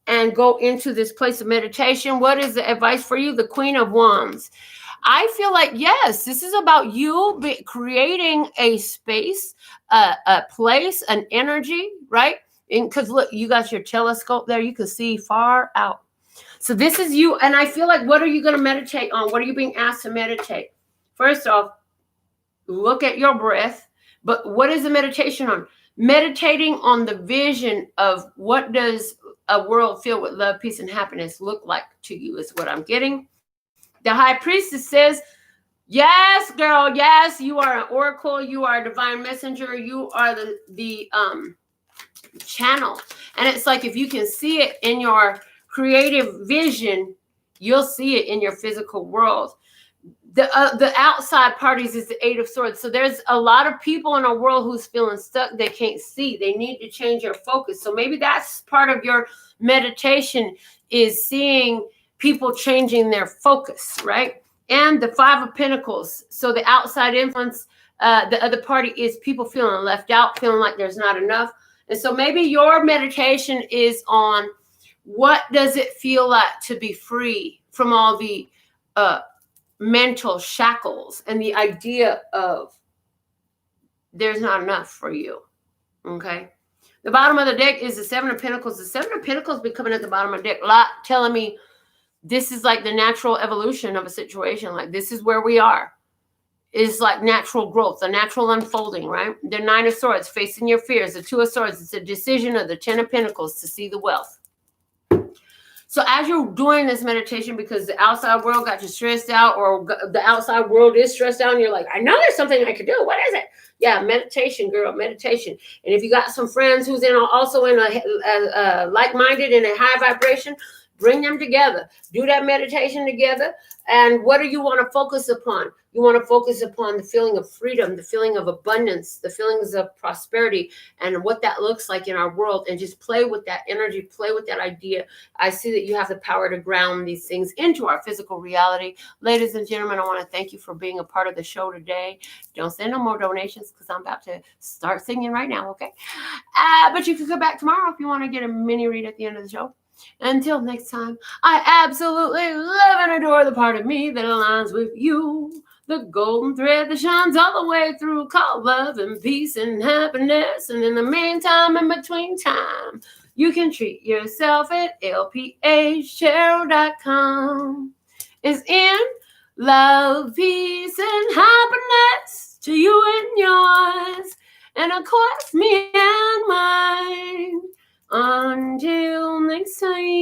and go into this place of meditation? What is the advice for you? The Queen of Wands. I feel like, yes, this is about you creating a space, a place, an energy, right? Because look, you got your telescope there. You can see far out. So this is you. And I feel like, what are you going to meditate on? What are you being asked to meditate? First off, look at your breath. But what is the meditation on? Meditating on the vision of what does a world filled with love, peace, and happiness look like to you is what I'm getting. The High Priestess says, yes, girl, yes, you are an oracle. You are a divine messenger. You are the channel. And it's like, if you can see it in your creative vision, you'll see it in your physical world. The outside parties is the Eight of Swords. So there's a lot of people in our world who's feeling stuck. They can't see. They need to change their focus. So maybe that's part of your meditation, is seeing people changing their focus, right? And the Five of Pentacles. So the outside influence, the other party is people feeling left out, feeling like there's not enough. And so maybe your meditation is on, what does it feel like to be free from all the mental shackles and the idea of there's not enough for you. Okay. The bottom of the deck is the Seven of Pentacles. The Seven of Pentacles be coming at the bottom of the deck a lot, telling me this is like the natural evolution of a situation. Like this is where we are. It's like natural growth, the natural unfolding, right? The Nine of Swords, facing your fears. The Two of Swords, it's a decision of the Ten of Pentacles to see the wealth. So as you're doing this meditation, because the outside world got you stressed out, or the outside world is stressed out, and you're like, I know there's something I could do. What is it? Yeah, meditation, girl, meditation. And if you got some friends who's also in a like-minded and a high vibration, bring them together. Do that meditation together. And what do you want to focus upon? You want to focus upon the feeling of freedom, the feeling of abundance, the feelings of prosperity, and what that looks like in our world. And just play with that energy, play with that idea. I see that you have the power to ground these things into our physical reality. Ladies and gentlemen, I want to thank you for being a part of the show today. Don't send no more donations because I'm about to start singing right now, okay? But you can come back tomorrow if you want to get a mini read at the end of the show. Until next time, I absolutely love and adore the part of me that aligns with you. The golden thread that shines all the way through, called love and peace and happiness. And in the meantime, in between time, you can treat yourself at lphtarot.com. It's in love, peace, and happiness to you and yours. And of course, me and mine. Until next time.